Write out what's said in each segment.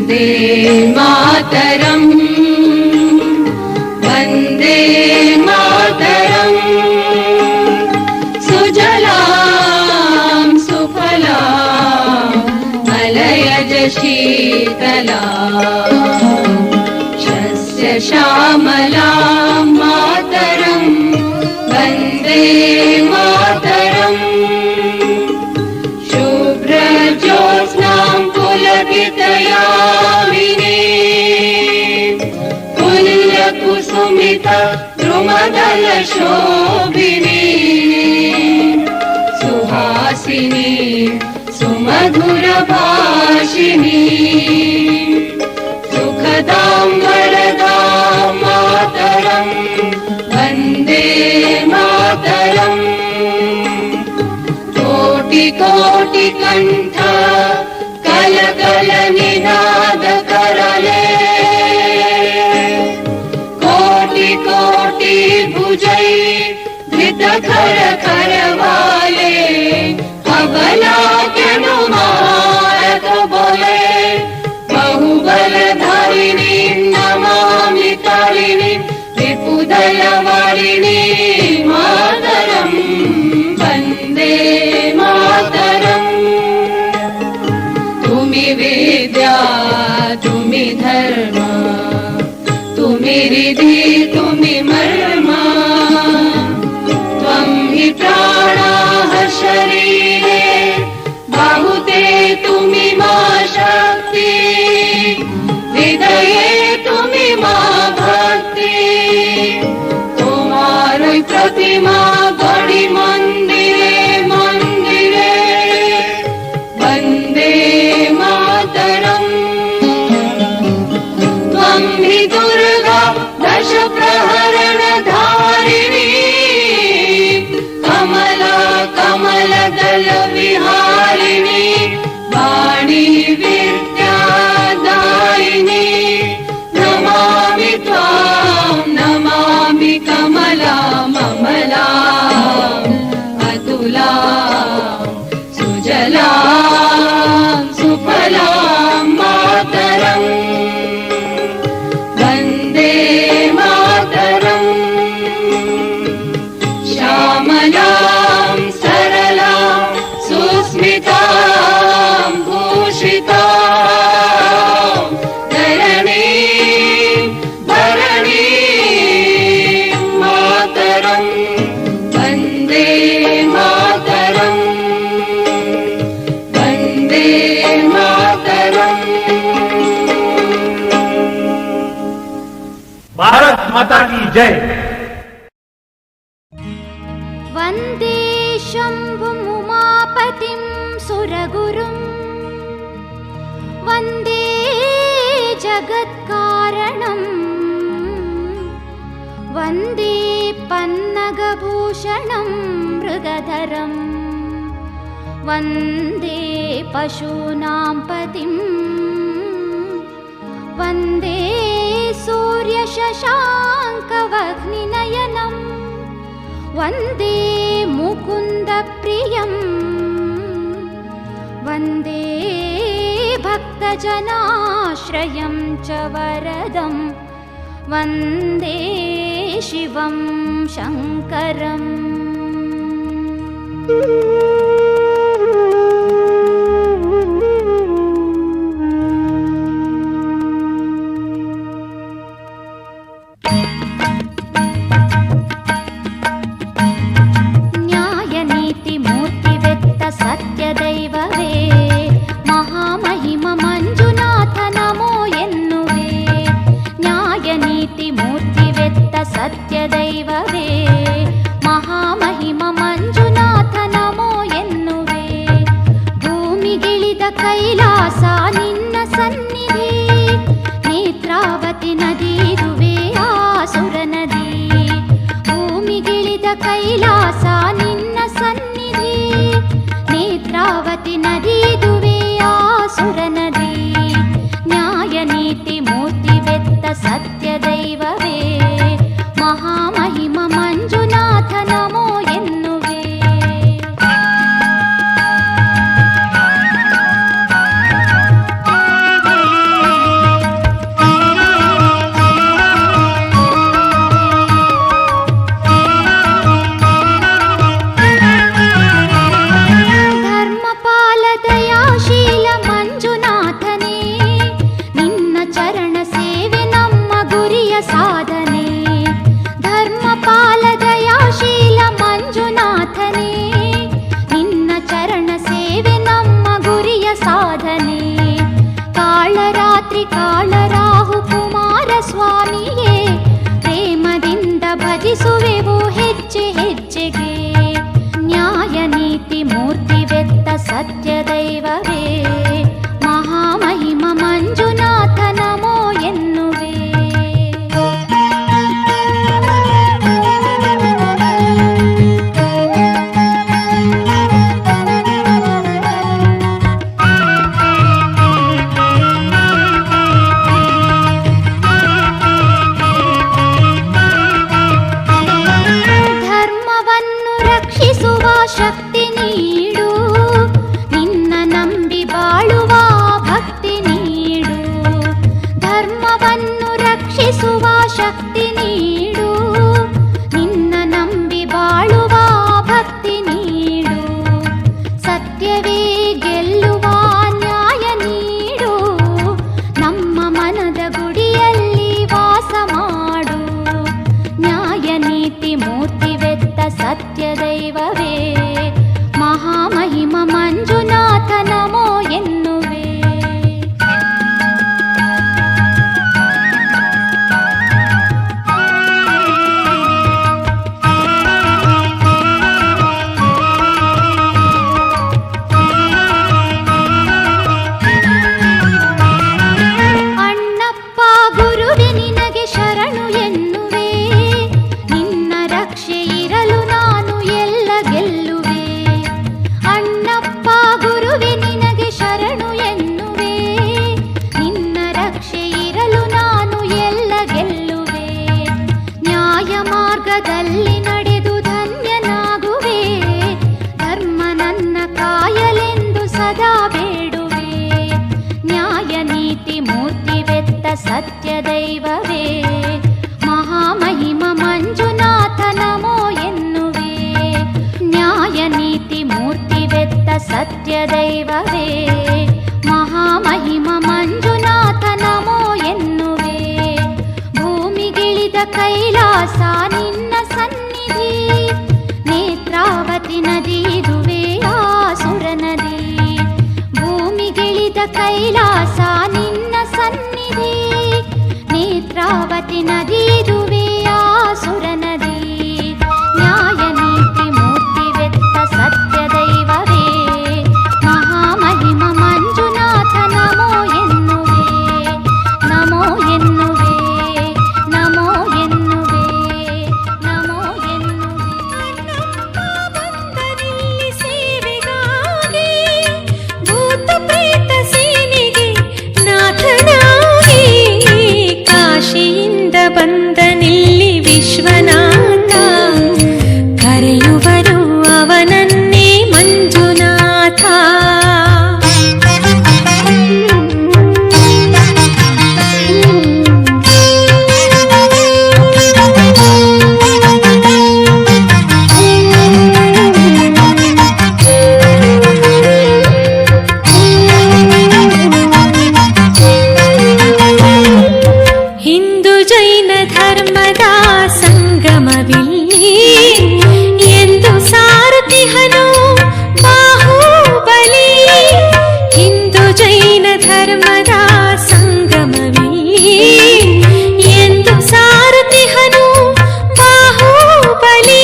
ವಂದೇ ಮಾತರಂ ವಂದೇ ಮಾತರಂ ಸುಜಲಾಂ ಸುಫಲಾಂ ಮಲಯಜ ಶೀತಲಾಂ ಶಸ್ಯ ಶ್ಯಾಮಲಾಂ ಮಾತರಂ ವಂದೇ ಮಾತರಂ ಶುಭ್ರಜ್ಯೋತ್ಸ್ನಾಂ पुलकितयामिनीं पुल्यकुसुमित द्रुमदलशोभिनीं सुहासिनीं सुमधुरभाषिणीं सुखदां वरदां मातरं वन्दे मातरम् कोटि कोटि कंठ कल कल निनाद करले कोटि कोटि भुजै धृत खर खर वाले अबला अनुमारक बोले बहुबल धारिणी नमामि तारिणी विपुदल वारिणी मातरं वन्दे मातरम् तुमि विद्या तुमि धर्म तुमि रिधि तुमि मर्म त्वं हि प्राणाः शरीरे बाहुते तुमि मा शक्ति हृदये तुमि मा भक्ति तुम्हारी प्रतिमा गढ़ी मंदिरे मंदिरे वन्दे मातरम् त्वं हि दुर्गा दश प्रहरण धारिणी कमला कमल दल विहारिणी वाणी विद्यादायिनी नमामि त्वां नमामि कमला ममला अतुला सुजला सुफलां मातरं वन्दे मातरम् श्यामलां सरलां सुस्मितां भूषितां धरणीं भरणीं मातरं वन्दे मातरम् वन्दे मातरम्। भारत माता की जय। वन्दे शम्भुमुमापतिं सुरगुरुं वन्दे जगत्कारणं वन्दे पन्नगभूषणं मृगधरं वन्दे पशूनां पतिं वन्दे सूर्यशशाङ्कवह्निनयनं वन्दे मुकुन्दप्रियं वन्दे भक्तजनाश्रयं च वरदं वन्दे शिवं शङ्करम्। ಸತ್ಯದೈವವೇ ಮಹಾಮಹಿಮ ಮಂಜುನಾಥ ನಮೋ ಎನ್ನುವೆ ನ್ಯಾಯ ನೀತಿ ಮೂರ್ತಿವೆತ್ತ ಸತ್ಯದೈವವೇ ಮಹಾಮಹಿಮ ಮಂಜುನಾಥ ನಮೋ ಎನ್ನುವೆ ಭೂಮಿಗಿಳಿದ ಕೈಲಾಸ ನಿನ್ನ ಸನ್ನಿಧಿ ನೇತ್ರಾವತಿ ನದಿದುವೆ ಆಸುರ ನದಿ ಭೂಮಿಗಿಳಿದ ಕೈಲಾಸ ನಿನ್ನ ಸನ್ನಿಧಿ ನೇತ್ರಾವತಿ ನದಿದುವೆ ಆಸುರ ನದಿ ನ್ಯಾಯ ನೀತಿ ಮೂರ್ತಿವೆತ್ತ ಸತ್ಯದೈವವೇ ಮಹಾಮಹಿಮ ಮಂಜುನಾಥ ನಮೋ ಎನ್ನುವೆ ಸಾಧನೆ. ಕಾಳರಾತ್ರಿ ಕಾಳರಾಹು ಕುಮಾರಸ್ವಾಮಿಯೇ ಪ್ರೇಮದಿಂದ ಭಜಿಸುವೆವು ಹೆಜ್ಜೆ ಹೆಜ್ಜೆಗೆ. ನ್ಯಾಯ ನೀತಿ ಮೂರ್ತಿವೆತ್ತ ಸತ್ಯ ದೈವವೇ ಮಹಾಮಹಿಮ ಮಂಜುನಾಥ ನಮೋ ಎನ್ನುವೆ. ಶಕ್ತಿ ನೀಡು, ನಿನ್ನ ನಂಬಿ ಬಾಳುವ ಭಕ್ತಿ ನೀಡು. ಧರ್ಮವನ್ನು ರಕ್ಷಿಸುವ ಶಕ್ತಿ ನೀಡು, ನಿನ್ನ ನಂಬಿ ಬಾಳುವ ಭಕ್ತಿ ನೀಡು. ಸತ್ಯವೇ ಗೆಲ್ಲುವ ನ್ಯಾಯ ನೀಡು, ನಮ್ಮ ಮನದ ಗುಡಿಯಲ್ಲಿ ವಾಸ ಮಾಡು. ನ್ಯಾಯ ನೀತಿ ಮೂರ್ತಿವೆತ್ತ ಸತ್ಯ ದೈವವೇ ಮಹಾಮಹಿಮ ಮಂಜುನಾಥ ನಮೋ ಎನ್ನುವೆ. ಅಣ್ಣಪ್ಪ ಗುರುವೆ ನಿನಗೆ ಶರಣು ಎನ್ನುವೆ, ನಿನ್ನ ರಕ್ಷೆ ಇರಲು ನಾನು ಎಲ್ಲ ಗೆಲ್ಲುವೆ. ಅಣ್ಣಪ್ಪ ಗುರುವೆ ನಿನಗೆ ಶರಣು ಎನ್ನುವೆ, ನಿನ್ನ ರಕ್ಷೆ ಇರಲು ನಾನು ಎಲ್ಲ ಗೆಲ್ಲುವೆ. ನ್ಯಾಯ ಮಾರ್ಗದಲ್ಲಿ ನಡೆದು ಧನ್ಯನಾಗುವೆ, ಧರ್ಮ ನನ್ನ ಕಾಯಲೆಂದು ಸದಾ ಬೇಡುವೆ. ನ್ಯಾಯ ನೀತಿ ಮೂರ್ತಿವೆತ್ತ ಸತ್ಯ ದೈವವೇ ಮಹಾಮಹಿಮ ಮಂಜುನಾಥ ನಮೋ ಎನ್ನುವೆ. ನ್ಯಾಯ ನೀತಿ ಮೂರ್ತಿವೆತ್ತ ಸತ್ಯ ದೈವವೇ ಮಹಾಮಹಿಮ ಮಂಜುನಾಥ ನಮೋ ಎನ್ನುವೆ. ಭೂಮಿಗಿಳಿದ ಕೈಲಾಸ ನಿನ್ನ ಸನ್ನಿಧಿ, ನೇತ್ರಾವತಿ ನದಿ ಇದುವೆ ಆಸುರ ನದಿ. ಭೂಮಿಗಿಳಿದ ಕೈಲಾಸ ನಿನ್ನ ಸನ್ನಿಧಿ, ನೇತ್ರಾವತಿ ನದಿ ಇದುವೆ ಆಸುರ ನದಿ. ನ್ಯಾಯ ನೀತಿ ಮೂರ್ತಿವೆತ್ತ ಸತ್ಯ ದೈವವೇ ಮಹಾಮಹಿಮ ಮಂಜುನಾಥ ನಮೋ ಎನ್ನುವೆ. ನಮೋ ಎನ್ನುವೆ, ನಮೋ ಎನ್ನುವೆ, ನಮೋ ಎನ್ನುವೆ. ಬಂದರಲ್ಲಿ ಸೇವೆಗಾಗಿ ಭೂತ ಪ್ರೇತ ಸೇನೆಗೆ ನಾಥನಾಗಿ, ಕಾಶಿಯಿಂದ ಬಂದನಿಲ್ಲಿ ವಿಶ್ವನಾಥ, ಕರೆಯುವರು ಅವನನ್ನೇ ಮಂಜುನಾಥ. ಹಿಂದೂ ಜೈನ ಧರ್ಮದ ಸಂಗಮವಿಲ್ಲಿ ಎಂದು ಸಾರಥಿಹನು ಬಾಹುಬಲಿ. ಹಿಂದೂ ಜೈನ ಧರ್ಮದ ಸಂಗಮವಿಲ್ಲಿ ಎಂದು ಸಾರಥಿಹನು ಬಾಹುಬಲಿ.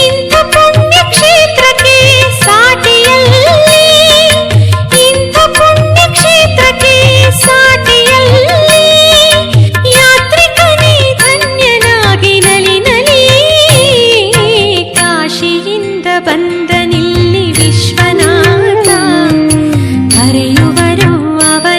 ಇಂಥ ಪುಣ್ಯ ಕ್ಷೇತ್ರಕ್ಕೆ ಸಾಟಿಯಲ್ಲಿ, ಇಂಥ ಪುಣ್ಯ ಕ್ಷೇತ್ರಕ್ಕೆ ಸಾಟಿಯಲ್ಲಿ ಯಾತ್ರಿಕನೇ ಧನ್ಯನಾಗಿ ನಲಿ ನಲಿ. ಕಾಶಿಯಿಂದ ಬಂದನಿಲ್ಲಿ ವಿಶ್ವನಾಥ, ಕರೆಯುವರು ಅವನ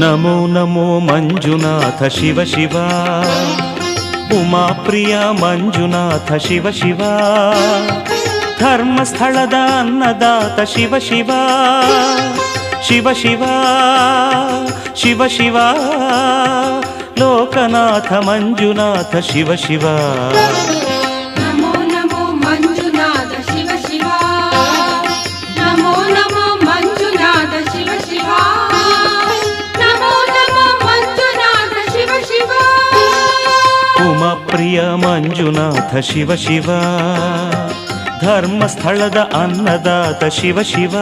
ನಮೋ ನಮೋ ಮಂಜುನಾಥ ಶಿವ ಶಿವ ಉಮಾಪ್ರಿಯ ಮಂಜುನಾಥ ಶಿವ ಶಿವ ಧರ್ಮಸ್ಥಳದ ಅನ್ನದಾತ ಶಿವ ಶಿವ ಶಿವ ಶಿವ ಶಿವ ಶಿವ ಲೋಕನಾಥ ಮಂಜುನಾಥ ಶಿವ ಶಿವ ನಮೋ ನಮೋ ಮಂಜುನಾಥ ಶಿವ ಶಿವ ನಮೋ ನಮೋ ಮಂಜುನಾಥ ಶಿವ ಶಿವ ನಮೋ ನಮೋ ಮಂಜುನಾಥ ಶಿವ ಶಿವ ಉಮಾಪ್ರಿಯ ಮಂಜುನಾಥ ಶಿವ ಶಿವ ಧರ್ಮಸ್ಥಳದ ಅನ್ನದಾತ ಶಿವ ಶಿವ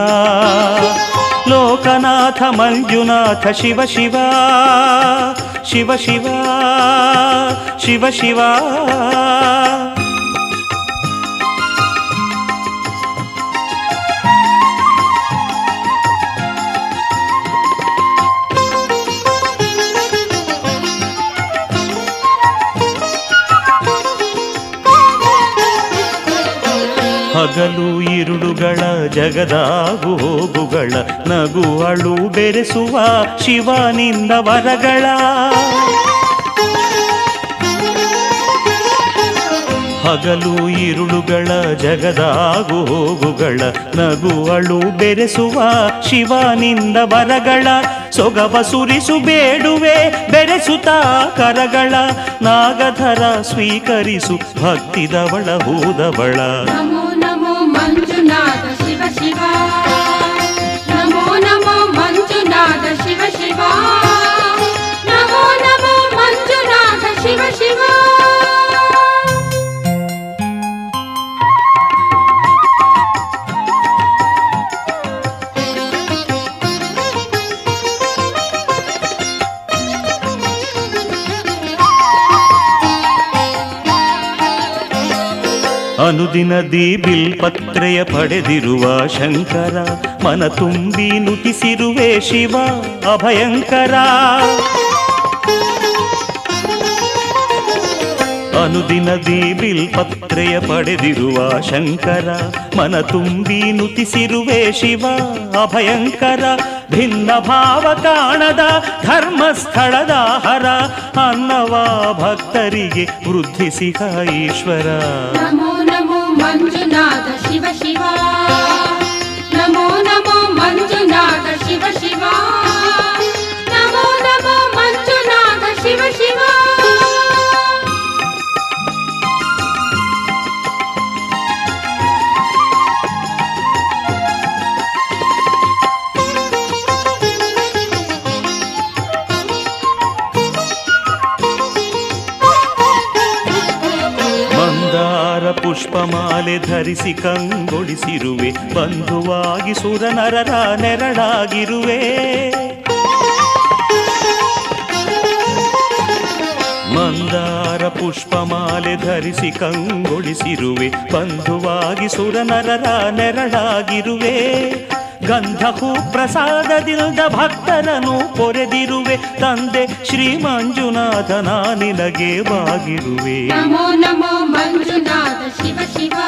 ಲೋಕನಾಥ ಮಂಜುನಾಥ ಶಿವ ಶಿವ ಶಿವ ಶಿವ ಶಿವ ಶಿವ ಹಗಲು ಇರುಳುಗಳ ಜಗದಾಗು ಹೋಗುಗಳ ನಗು ಅಳು ಬೆರೆಸುವ ಶಿವನಿಂದ ವರಗಳ ಹಗಲು ಇರುಳುಗಳ ಜಗದಾಗು ಹೋಗುಗಳ ನಗು ಅಳು ಬೆರೆಸುವ ಶಿವನಿಂದ ವರಗಳ ಸೊಗವ ಸುರಿಸು ಬೇಡುವೆ ಬೆರೆಸುತ್ತಾ ಕರಗಳ ನಾಗಧರ ಸ್ವೀಕರಿಸು ಭಕ್ತಿದವಳ ಹೂದವಳ ನಮೋ ನಮೋ ಮಂಜುನಾಥ ಶಿವ ಶಿವ ನಮೋ ನಮೋ ಮಂಜುನಾಥ ಶಿವ ಶಿವ ನಮೋ ನಮೋ ಮಂಜುನಾಥ ಶಿವ ಶಿವ ಅನುದಿನದಿ ಬಿಲ್ಪತ್ರೆಯ ಪಡೆದಿರುವ ಶಂಕರ ಮನ ತುಂಬಿ ನುತಿಸಿರುವೆ ಶಿವ ಅಭಯಂಕರ ಅನುದಿನದಿ ಬಿಲ್ಪತ್ರೆಯ ಪಡೆದಿರುವ ಶಂಕರ ಮನ ತುಂಬಿ ನುತಿಸಿರುವೆ ಶಿವ ಅಭಯಂಕರ ಭಿನ್ನ ಭಾವ ಕಾಣದ ಧರ್ಮಸ್ಥಳದ ಹರ ಅನ್ನವ ಭಕ್ತರಿಗೆ ವೃದ್ಧಿಸಿಹ ಈಶ್ವರ ನಮೋ ನಮೋ ಮಂಜುನಾಥ ಶಿವ ಶಿವ ನಮೋ ನಮೋ ಮಂಜುನಾಥ ಶಿವ ಶಿವ ನಮೋ ನಮೋ ಮಂಜುನಾಥ ಶಿವ ಶಿವ ಪುಷ್ಪಮಾಲೆ ಧರಿಸಿ ಕಂಗೊಳಿಸಿರುವೆ ಬಂಧುವಾಗಿ ಸುರನರರ ನೆರಳಾಗಿರುವೆ ಮಂದಾರ ಪುಷ್ಪಮಾಲೆ ಧರಿಸಿ ಕಂಗೊಳಿಸಿರುವೆ ಬಂಧುವಾಗಿ ಸುರನರರ ನೆರಳಾಗಿರುವೆ ಗಂಧ ಹೂ ಪ್ರಸಾದದಿಂದ ಭಕ್ತರನ್ನು ಪೊರೆದಿರುವೆ ತಂದೆ ಶ್ರೀ ಮಂಜುನಾಥನ ನಿನಗೆ ಬಾಗಿರುವೆ ನಮೋ ನಮೋ ಮಂಜುನಾಥ ಶಿವ ಶಿವ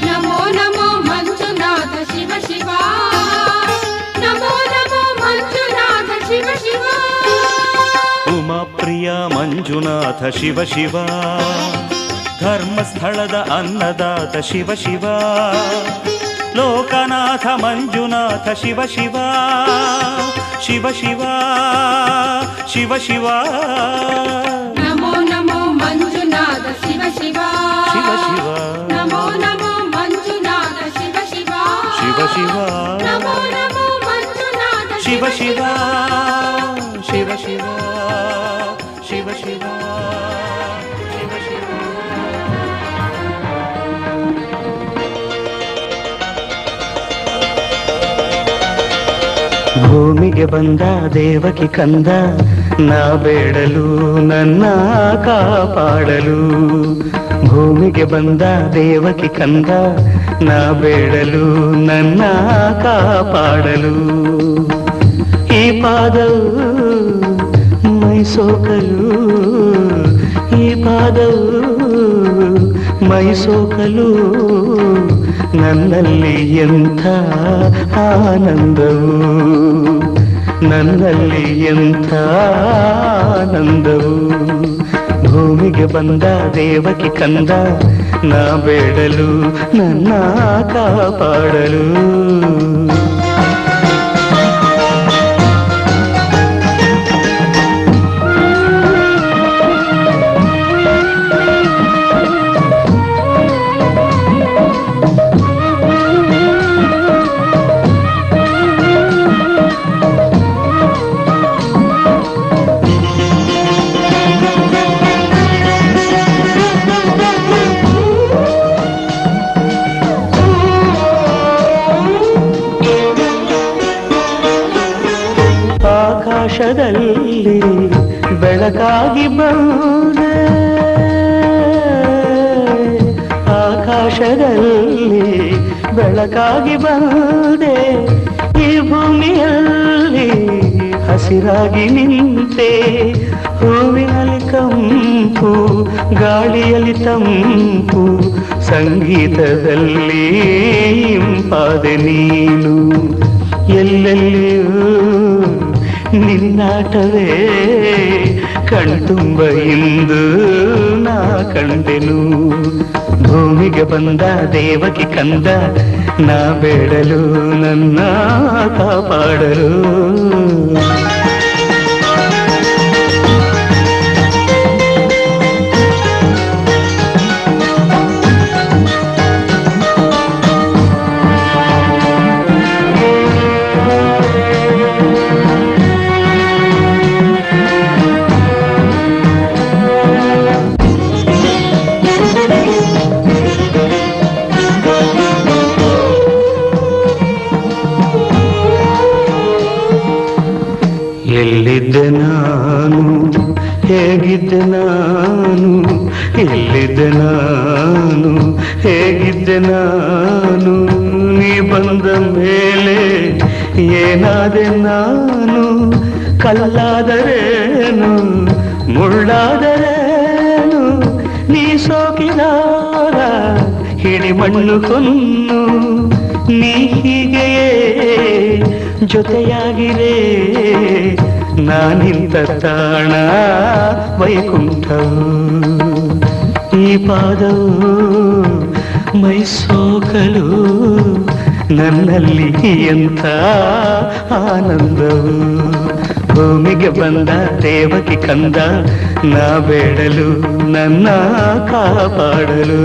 ನಮೋ ನಮೋ ಮಂಜುನಾಥ ಶಿವ ಶಿವ ನಮೋ ನಮೋ ಮಂಜುನಾಥ ಶಿವ ಶಿವ ಉಮಾಪ್ರಿಯ ಮಂಜುನಾಥ ಶಿವ ಶಿವ ಧರ್ಮಸ್ಥಳದ ಅನ್ನದಾತ ಶಿವ ಶಿವ ಲೋಕನಾಥ ಮಂಜುನಾಥ ಶಿವ ಶಿವ ಶಿವ ಶಿವ ಶಿವ ಶಿವ ನಮೋ ನಮೋ ಮಂಜುನಾಥ ಶಿವ ಶಿವ ಶಿವ ಶಿವ ನಮೋ ನಮೋ ಮಂಜುನಾಥ ಶಿವ ಶಿವ ಶಿವ ಶಿವ ನಮೋ ನಮೋ ಮಂಜುನಾಥ ಶಿವ ಶಿವ ಶಿವ ಶಿವ ಶಿವ ಶಿವ ಶಿವ ಶಿವ ಭೂಮಿಗೆ ಬಂದ ದೇವಕಿ ಕಂದ ನಾ ಬೇಡಲು ನನ್ನ ಕಾಪಾಡಲು ಭೂಮಿಗೆ ಬಂದ ದೇವಕಿ ಕಂದ ನಾ ಬೇಡಲು ನನ್ನ ಕಾಪಾಡಲು ಈ ಪಾದವು ಮೈಸೋಕಲು ಈ ಪಾದವು ಮೈಸೋಕಲು ನನ್ನಲ್ಲಿ ಎಂಥ ಆನಂದವು ನನ್ನಲ್ಲಿ ಎಂಥ ಆನಂದವು. ಭೂಮಿಗೆ ಬಂದ ದೇವಕಿ ಕಂದ ನಾ ಬೇಡಲು ನನ್ನ ಕಾಪಾಡಲು. ಆಕಾಶದಲ್ಲಿ ಬೆಳಕಾಗಿ ಬಂದೆ, ಆಕಾಶದಲ್ಲಿ ಬೆಳಕಾಗಿ ಬಂದೆ, ಈ ಭೂಮಿಯಲ್ಲಿ ಹಸಿರಾಗಿ ನಿಂತೆ. ಹೂವಿನಲ್ಲಿ ಕಂಪು, ಗಾಳಿಯಲ್ಲಿ ತಂಪು, ಸಂಗೀತದಲ್ಲಿ ಇಂಪಾದೆ ನೀನು. ಎಲ್ಲೆಲ್ಲಿಯೂ ನಿನ್ನಾಟವೇ ಕಣ್ತುಂಬ ಇಂದು ನಾ ಕಂಡೆನು. ಭೂಮಿಗೆ ಬಂದ ದೇವಕಿ ಕಂದ ನಾ ಬೇಡಲು ನನ್ನ ಕಾಪಾಡಲು. ಎಲ್ಲಿದ್ದೆ ನಾನು, ಹೇಗಿದ್ದೆ ನಾನು, ಎಲ್ಲಿದ್ದೆ ನಾನು, ಹೇಗಿದ್ದೆ ನಾನು, ನೀ ಬಂದ ಮೇಲೆ ಏನಾದೆ ನಾನು. ಕಲ್ಲಾದರೇನು ಮುಳ್ಳಾದರೇನು, ನೀ ಸೋಕಿದಾಗ ಹಿಡಿಮಣ್ಣು ಕೊನ್ನು. ನೀ ಹೀಗೆಯೇ ಜೊತೆಯಾಗಿರೇ ನಾನಿಂತ ತಾಣ ವೈಕುಂಠವು. ಈ ಪಾದವು ಮೈ ಸೋಕಲು, ನನ್ನಲ್ಲಿ ಎಂಥ ಆನಂದವು. ಭೂಮಿಗೆ ಬಂದ ದೇವಕಿ ಕಂದ ನಾ ಬೇಡಲು ನನ್ನ ಕಾಪಾಡಲು.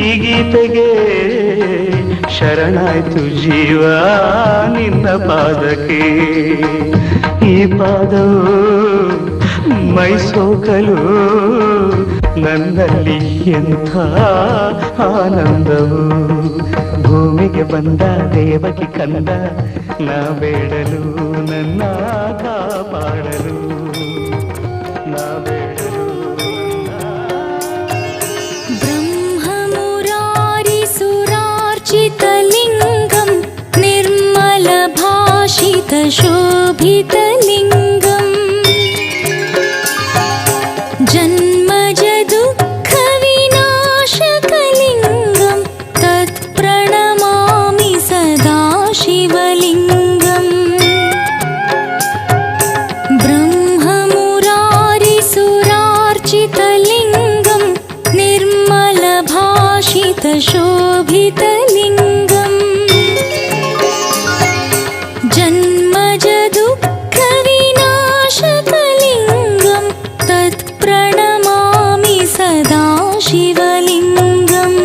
ಈ ಗೀತೆಗೆ ಶರಣಾಯ್ತು ಜೀವ ನಿನ್ನ ಪಾದಕ್ಕೆ. ಈ ಪಾದವು ಮೈಸೋಕಲು ನನ್ನಲ್ಲಿ ಎಂಥ ಆನಂದವು. ಭೂಮಿಗೆ ಬಂದ ದೇವಕಿ ಕಂದ ನಾ ಬೇಡಲು ನನ್ನ ಕಾಪಾಡಲು. ನಾ ಬೇಡಲು ಬ್ರಹ್ಮಮುರಾರಿ ಸುರಾರ್ಚಿತಲಿಂಗಂ शोभितलिङ्गम् जन्मज दुःखविनाशकलिङ्गं तत्प्रणमामि सदा शिवलिङ्गम् ब्रह्ममुरारिसुरार्चितलिङ्गं निर्मलभाषितशोभितलिङ्गम् जन्मज दुःखविनाशकलिङ्गं तत्प्रणमामि सदा शिवलिङ्गम्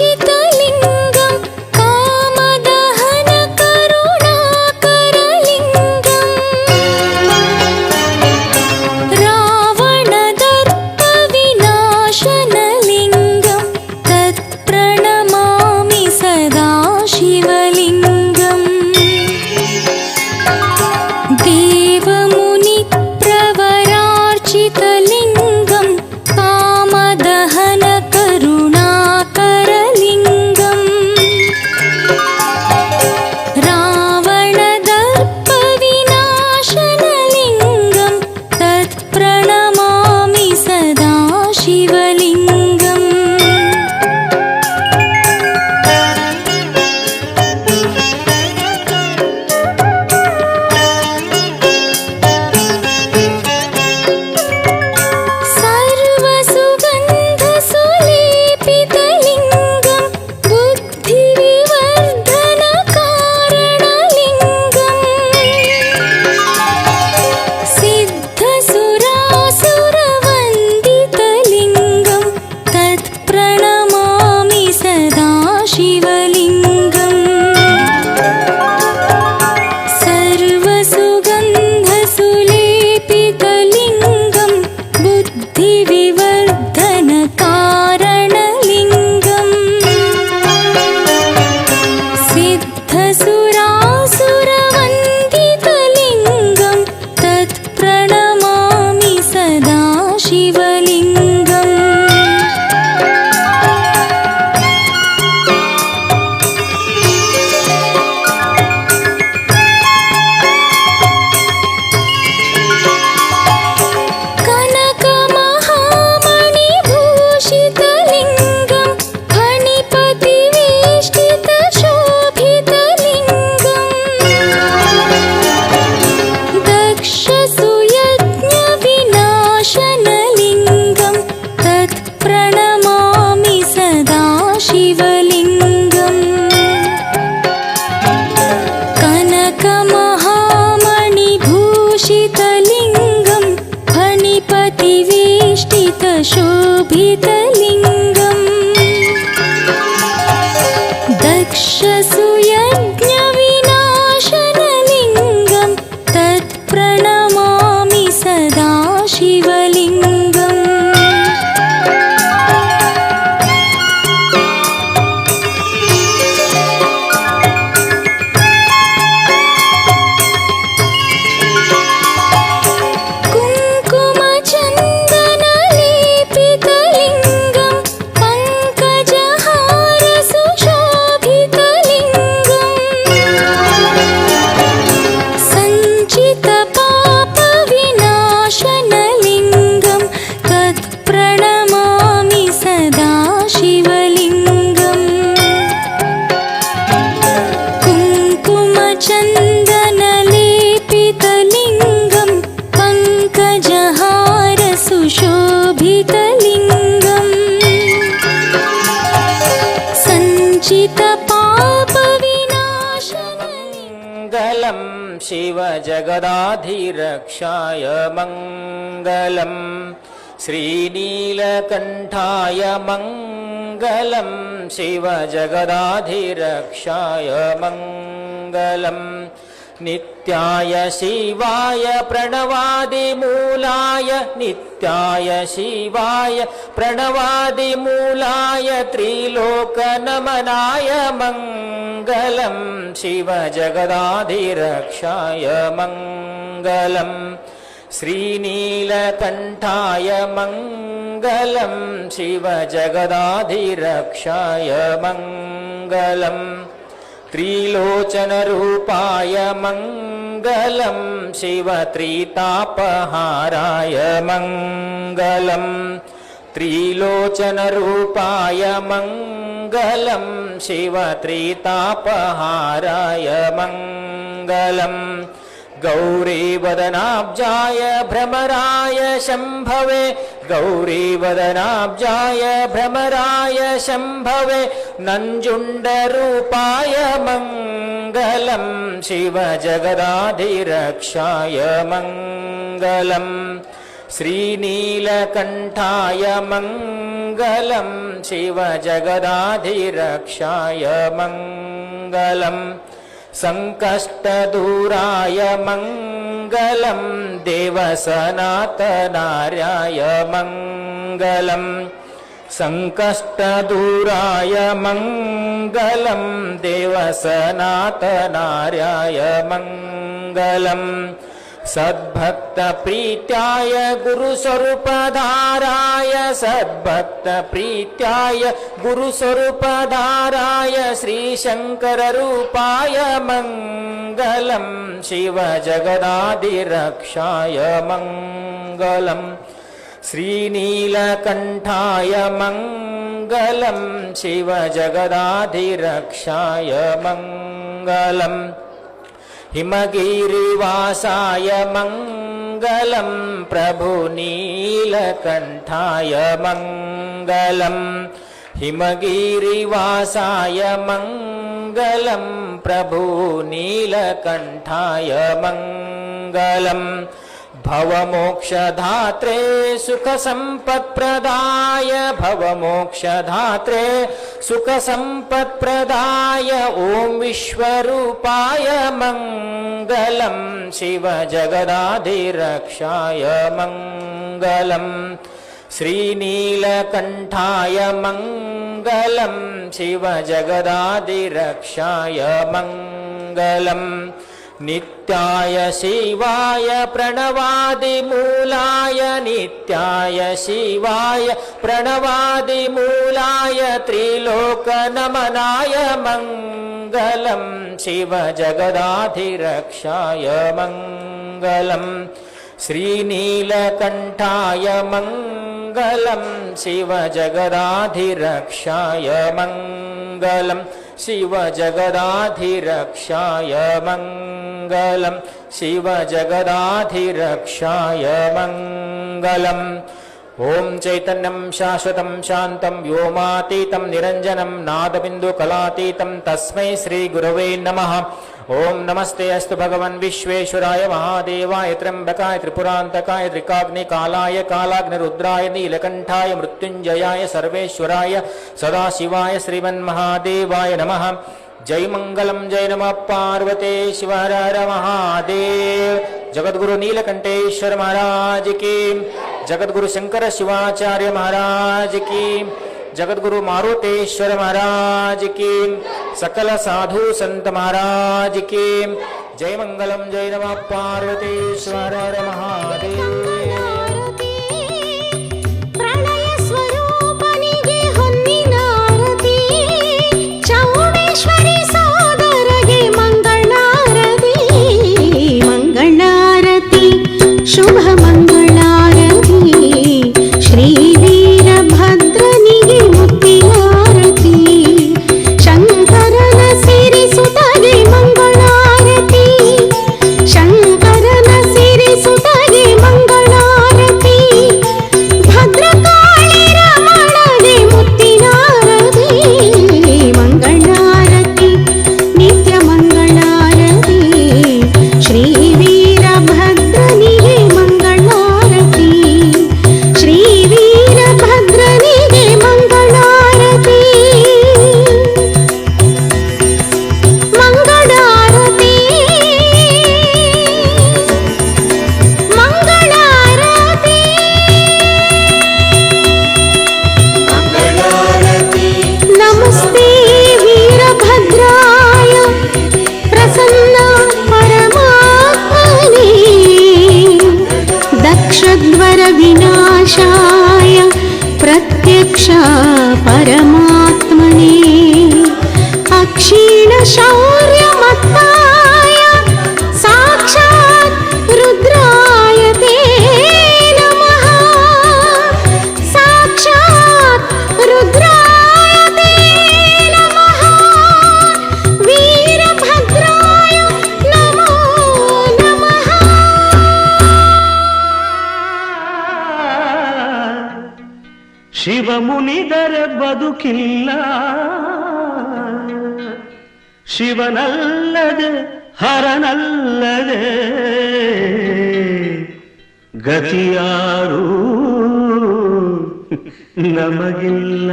देवमुनिप्रवरार्चितलिङ्गं कामदहनकरुणाकरलिङ्गम् रावणदर्पविनाशनलिङ्गं तत्प्रणमामि सदा शिवलिङ्गम् देवमुनिप्रवरार्चितलिङ्गं कामदहनकरुणाकरलिङ्गम् रावणदर्पविनाशनलिङ्गं तत्प्रणमामि सदा शिवलिङ्गम् सर्वसुगन्धसुलेपितलिङ्गं बुद्धिविवर्धनकारणलिङ्गम् सिद्धसुरासुरवन्दितलिङ्गं तत्प्रणमामि सदा शिवलिङ्गम् सर्वसुगन्धसुलेपितलिङ्गं बुद्धिविवर्धनकारणलिङ्गम् सिद्धसुरासुरवन्दितलिङ्गं तत्प्रणमामि सदा शिवलिङ्गम् कनकमहामणिभूषितलिङ्गं फणिपतिवेष्टितशोभितलिङ्गम् दक्षसुयज्ञविनाशनलिङ्गं तत्प्रणमामि सदा शिवलिङ्गम् कनकमहामणिभूषितलिङ्गं फणिपतिवेष्टितशोभितलिङ्गम् दक्षसुयज्ञविनाशनलिङ्गं तत्प्रणमामि सदा शिवलिङ्गम् कुङ्कुमचन्दनलेपितलिङ्गं पङ्कजहारसुशोभितलिङ्गम् सञ्चितपापविनाशनलिङ्गं तत्प्रणमामि सदा शिवलिङ्गम् कुङ्कुमचन्दनलेपितलिङ्गं पङ्कजहारसुशोभितलिङ्गम् सञ्चितपापविनाशनलिङ्गम् मङ्गलं शिवजगदाधिरक्षाय मङ्गलं श्रीनीलकण्ठाय मङ्गलं शिवजगदाधिरक्षाय मङ्गलं नित्याय शिवाय प्रणवादिमूलाय नित्याय शिवाय प्रणवादिमूलाय त्रिलोकनमनाय मङ्गलं शिवजगदाधिरक्षाय मङ्गलं श्रीनीलकण्ठाय मङ्गलं शिवजगदाधिरक्षाय मङ्गलम् त्रिलोचनरूपाय मङ्गलं शिवत्रितापहाराय मङ्गलं त्रिलोचनरूपाय मङ्गलं शिवत्रितापहाराय मङ्गलम् गौरीवदनाब्जाय भ्रमराय शम्भवे गौरीवदनाब्जाय भ्रमराय शम्भवे नञ्जुण्डरूपाय मङ्गलं शिवजगदाधिरक्षाय मङ्गलम् श्रीनीलकण्ठाय मङ्गलं शिवजगदाधिरक्षाय मङ्गलम् संकष्टदूराय मङ्गलं देवसनातनार्याय मङ्गलं संकष्टदूराय मङ्गलं देवसनातनार्याय मङ्गलम् सद्भक्तप्रीत्याय गुरुस्वरूपधाराय सद्भक्तप्रीत्याय गुरुस्वरूपधाराय श्रीशङ्कररूपाय मङ्गलं शिवजगदाधिरक्षाय मङ्गलं श्रीनीलकण्ठाय मङ्गलं शिवजगदाधिरक्षाय मङ्गलम् हिमगिरिवासाय मङ्गलं प्रभुनीलकण्ठाय मङ्गलम् हिमगिरिवासाय मङ्गलं प्रभुनीलकण्ठाय मङ्गलम् भवमोक्षधात्रे सुखसम्पत्प्रदाय भवमोक्षधात्रे सुखसम्पत्प्रदाय ॐ विश्वरूपाय मङ्गलं शिवजगदाधिरक्षाय मङ्गलम् श्रीनीलकण्ठाय मङ्गलं शिवजगदाधिरक्षाय मङ्गलम् नित्याय शिवाय प्रणवादिमूलाय नित्याय शिवाय प्रणवादिमूलाय त्रिलोकनमनाय मङ्गलं शिवजगदाधिरक्षाय मङ्गलं श्रीनीलकण्ठाय मङ्गलं शिवजगदाधिरक्षाय मङ्गलम् शिवजगदाधिरक्षाय मङ्गलं शिवजगदाधिरक्षाय मङ्गलम् ॐ चैतन्यं शाश्वतं शान्तं व्योमातीतं निरञ्जनं नादबिन्दुकलातीतं तस्मै श्रीगुरवे नमः। ॐ नमस्ते अस्तु भगवन् विश्वेश्वराय महादेवाय त्र्यम्बकाय त्रिपुरान्तकाय त्रिकाग्निकालाय कालाग्निरुद्राय नीलकण्ठाय मृत्युञ्जयाय सर्वेश्वराय सदाशिवाय श्रीमन्महादेवाय नमः। जय मंगलम जय नमः पार्वते शिव हर हर महादेव। जगद्गुरु नीलकंठेश्वर महाराज की, जगद्गुरु शंकर शिवाचार्य महाराज की, जगद्गुरु मारुतेश्वर महाराज की, सकल साधु संत महाराज की जय मंगलम जय नमः पार्वती शिव हर हर महादेव। शुभ मंगलारती श्री वीरभद्रनिगे मुक्तियारती शंकरन सिरिसुतगे मंगलारती शंकरन सिरिसुतगे मंगलारती। ಮುನಿದರೆ ಬದುಕಿಲ್ಲ, ಶಿವನಲ್ಲದೆ ಹರನಲ್ಲದೆ ಗತಿಯಾರು ನಮಗಿಲ್ಲ.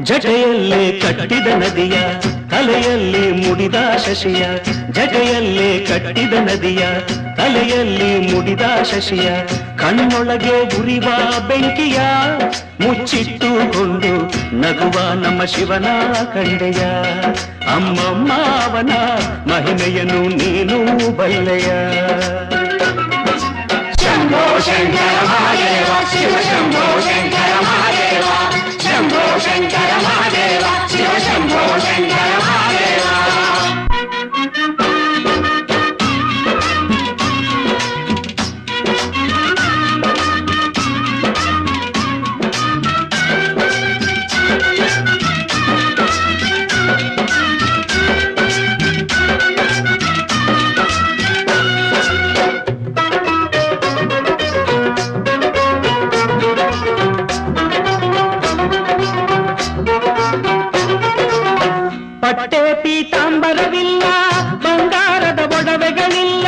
ಜಟೆಯಲ್ಲೇ ಕಟ್ಟಿದ ನದಿಯ, ತಲೆಯಲ್ಲಿ ಮುಡಿದ ಶಶಿಯ, ಜಟೆಯಲ್ಲೇ ಕಟ್ಟಿದ ನದಿಯ, ತಲೆಯಲ್ಲಿ ಮುಡಿದ ಶಶಿಯ, ಕಣ್ಣೊಳಗೆ ಉರಿವ ಬೆಂಕಿಯ ಮುಚ್ಚಿಟ್ಟುಕೊಂಡು ನಗುವ ನಮ್ಮ ಶಿವನ ಕಂಡೆಯ. ಅಮ್ಮಮ್ಮ ಅವನ ಮಹಿಮೆಯನ್ನು ನೀನು ಬಲ್ಲೆಯ. ಶಂಭೋ ಶಂಕರ ಮಹಾದೇವ ಶಿವ ಶಂಭೋ ಶಂಕರ ಮಹಾದೇವ, ಶಂಭೋ ಶಂಕರ ಮಹಾದೇವ ಶಿವ ಶಂಭೋ ಶಂಕರ ಮಹಾದೇವ. ಪಟ್ಟೆ ಪೀತಾಂಬರವಿಲ್ಲ, ಬಂಗಾರದ ಒಡವೆಗಳಿಲ್ಲ,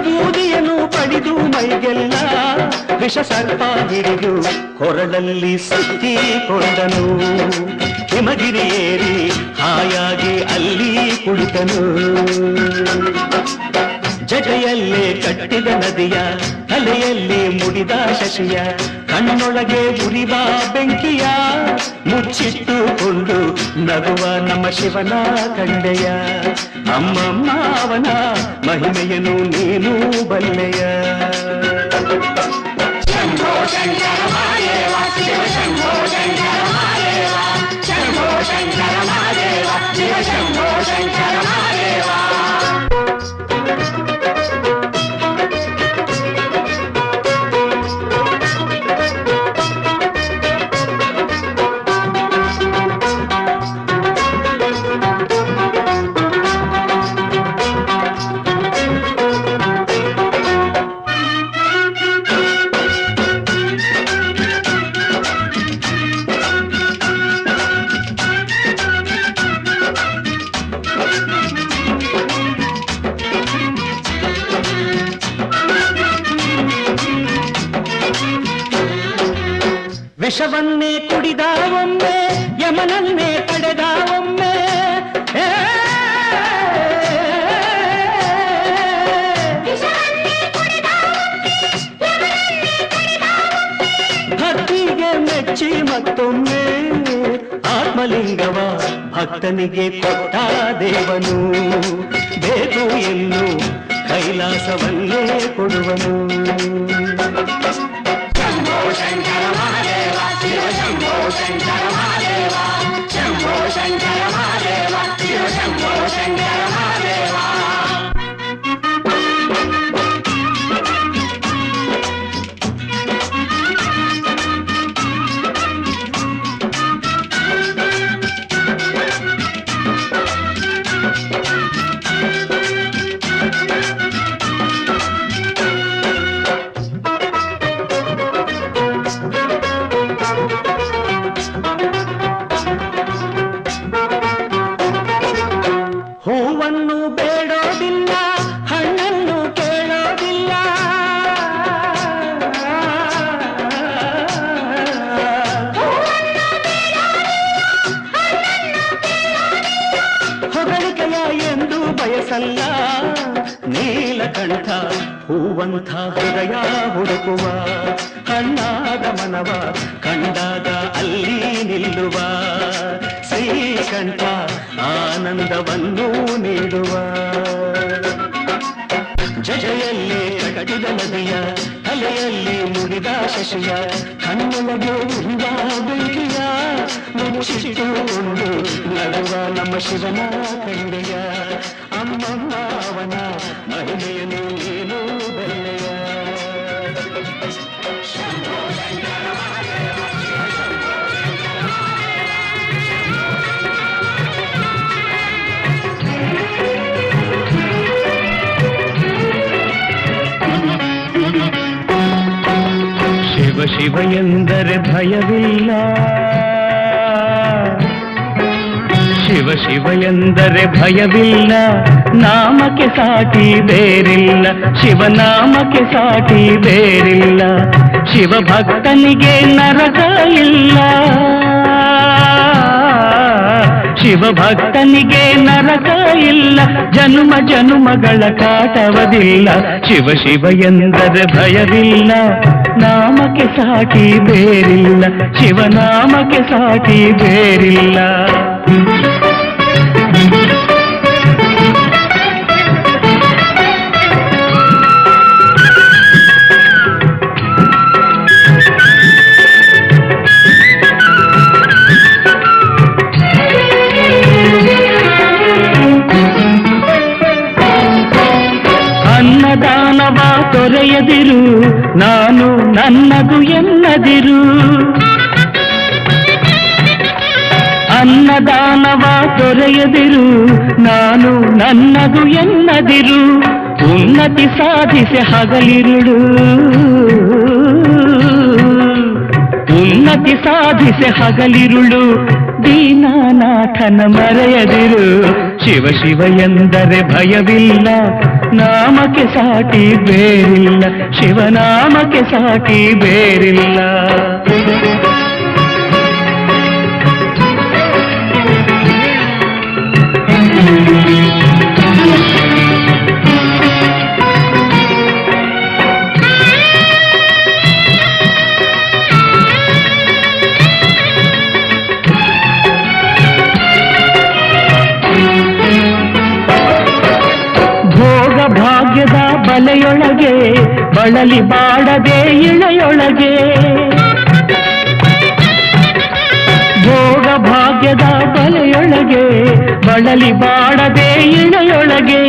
ಬೂದಿಯನ್ನು ಪಡೆದು ಮೈಗೆಲ್ಲ ವಿಷ ಸರ್ಪ ಹಿಡಿದು ಕೊರಳಲ್ಲಿ ಸುತ್ತಿಕೊಂಡನು. ಹಿಮಗಿರಿ ಏರಿ ಹಾಯಾಗಿ ಅಲ್ಲಿ ಕುಳಿತನು. ಜಟೆಯಲ್ಲೇ ಕಟ್ಟಿದ ನದಿಯ, ತಲೆಯಲ್ಲಿ ಮುಡಿದ ಶಶಿಯ, ಕಣ್ಣೊಳಗೆ ಉರಿವ ಬೆಂಕಿಯ ಮುಚ್ಚಿಟ್ಟುಕೊಂಡು ನಗುವ ನಮ್ಮ ಶಿವನ ಕಂಡೆಯ. ಅಮ್ಮಮ್ಮ ಅವನ ಮಹಿಮೆಯನ್ನು ನೀನು ಬಲ್ಲೆಯ. ಶಂಭೋ ಶಂಕರ ಮಹಾದೇವ ಶಿವ ಶಂಭೋ ಶಂಕರ ಮಹಾದೇವ, ಶಂಭೋ ಶಂಕರ ಮಹಾದೇವ ಶಿವ ಶಂಭೋ ಶಂಕರ ಮಹಾದೇವ. ವಿಷವನ್ನೇ ಕುಡಿದ ಒಮ್ಮೆ, ಯಮನನ್ನೇ ತಡೆದ ಒಮ್ಮೆ, ಭಕ್ತಿಗೆ ಮೆಚ್ಚಿ ಮತ್ತೊಮ್ಮೆ ಆತ್ಮಲಿಂಗವ ಭಕ್ತನಿಗೆ ಕೊಟ್ಟ ದೇವನು. ಬೇಕು ಎನ್ನು ಕೈಲಾಸವನ್ನೇ ಕೊಡುವನು. ಶಂಭೋ ಶಂಕರ ಮಹಾದೇವ ಶಿವ ಶಂಭೋ ಶಂಕರ ಮಹಾದೇವ, ಶಂಭೋ ಶಂಕರ ಮಹಾದೇವ ಶಿವ ಶಂಭೋ ಶಂಕರ ಮಹಾದೇವ. ಹೂವನ್ನು ಬೇಡೋದಿಲ್ಲ, ಹಣ್ಣನ್ನು ಕೇಳೋದಿಲ್ಲ, ಹೊಗಳಿಕೆಯ ಎಂದು ಬಯಸಲ್ಲ. ನೀಲಕಂಠ ಹೂವಂಥ ಹೃದಯ ಹುಡುಕುವ, ಹಣ್ಣಾದ ಮನವ ಕಂಡಾಗ ಅಲ್ಲಿ ನಿಲ್ಲುವ. ಶ್ರೀಕಂಠ ಆನಂದವನ್ನು ನೀಡುವ. ಜಜೆಯಲ್ಲಿ ಕಟ್ಟಿದ ನದಿಯ, ತಲೆಯಲ್ಲಿ ಮುಡಿದ ಶಶಿಯ, ಕಣ್ಣೊಳಗೆ ಉರಿದ ಬೆಂಕಿಯ ಮುಚ್ಚಿಟ್ಟುಕೊಂಡು ನಡುವ ನಮ್ಮ ಶಿವನ ಕಂಡೆಯ. ಅಮ್ಮಮ್ಮ ಅವನ ಮಹಿಮೆಯನ್ನು ನೀನು ಬಲ್ಲೆಯ. ಶಂಭೋ ಶಂಕರ ಮಹಾದೇವ ಶಿವ ಶಂಭೋ ಶಿವ ಎಂದರೆ ಭಯವಿಲ್ಲ, ಶಿವ ಶಿವ ಎಂದರೆ ಭಯವಿಲ್ಲ, ನಾಮಕ್ಕೆ ಸಾಟಿ ಬೇರಿಲ್ಲ, ಶಿವನಾಮಕ್ಕೆ ಸಾಟಿ ಬೇರಿಲ್ಲ, ಶಿವ ಭಕ್ತನಿಗೆ ನರಕ ಇಲ್ಲ, ಶಿವ ಭಕ್ತನಿಗೆ ನರಕ ಇಲ್ಲ, ಜನುಮ ಜನುಮಗಳ ಕಾಟವದಿಲ್ಲ, ಶಿವ ಶಿವ ಎಂದರೆ ಭಯವಿಲ್ಲ, ನಾಮಕ್ಕೆ ಸಾಟಿ ಬೇರಿಲ್ಲ, ಶಿವನಾಮಕ್ಕೆ ಸಾಟಿ ಬೇರಿಲ್ಲ. ಅನ್ನದಾನವ ತೊರೆಯದಿರು, ನಾನು ನನ್ನದು ಎನ್ನದಿರು, ಅನ್ನದಾನವ ತೊರೆಯದಿರು, ನಾನು ನನ್ನದು ಎನ್ನದಿರು, ಉನ್ನತಿ ಸಾಧಿಸಿ ಹಗಲಿರುಳು, ಉನ್ನತಿ ಸಾಧಿಸಿ ಹಗಲಿರುಳು, ದೀನಾನಾಥನ ಮರೆಯದಿರು, ಶಿವ ಶಿವ ಎಂದರೆ ಭಯವಿಲ್ಲ, ನಾಮಕ್ಕೆ ಸಾಟಿ ಬೇರಿಲ್ಲ, ಶಿವನಾಮಕ್ಕೆ ಸಾಟಿ ಬೇರಿಲ್ಲ. ಭಾಗ್ಯದ ಬಲೆಯೊಳಗೆ ಬಳಲಿ ಬಾಡದೆ ಇಳೆಯೊಳಗೆ, ಭೋಗ ಭಾಗ್ಯದ ಬಲೆಯೊಳಗೆ ಬಳಲಿ ಬಾಡದೆ ಇಳೆಯೊಳಗೆ,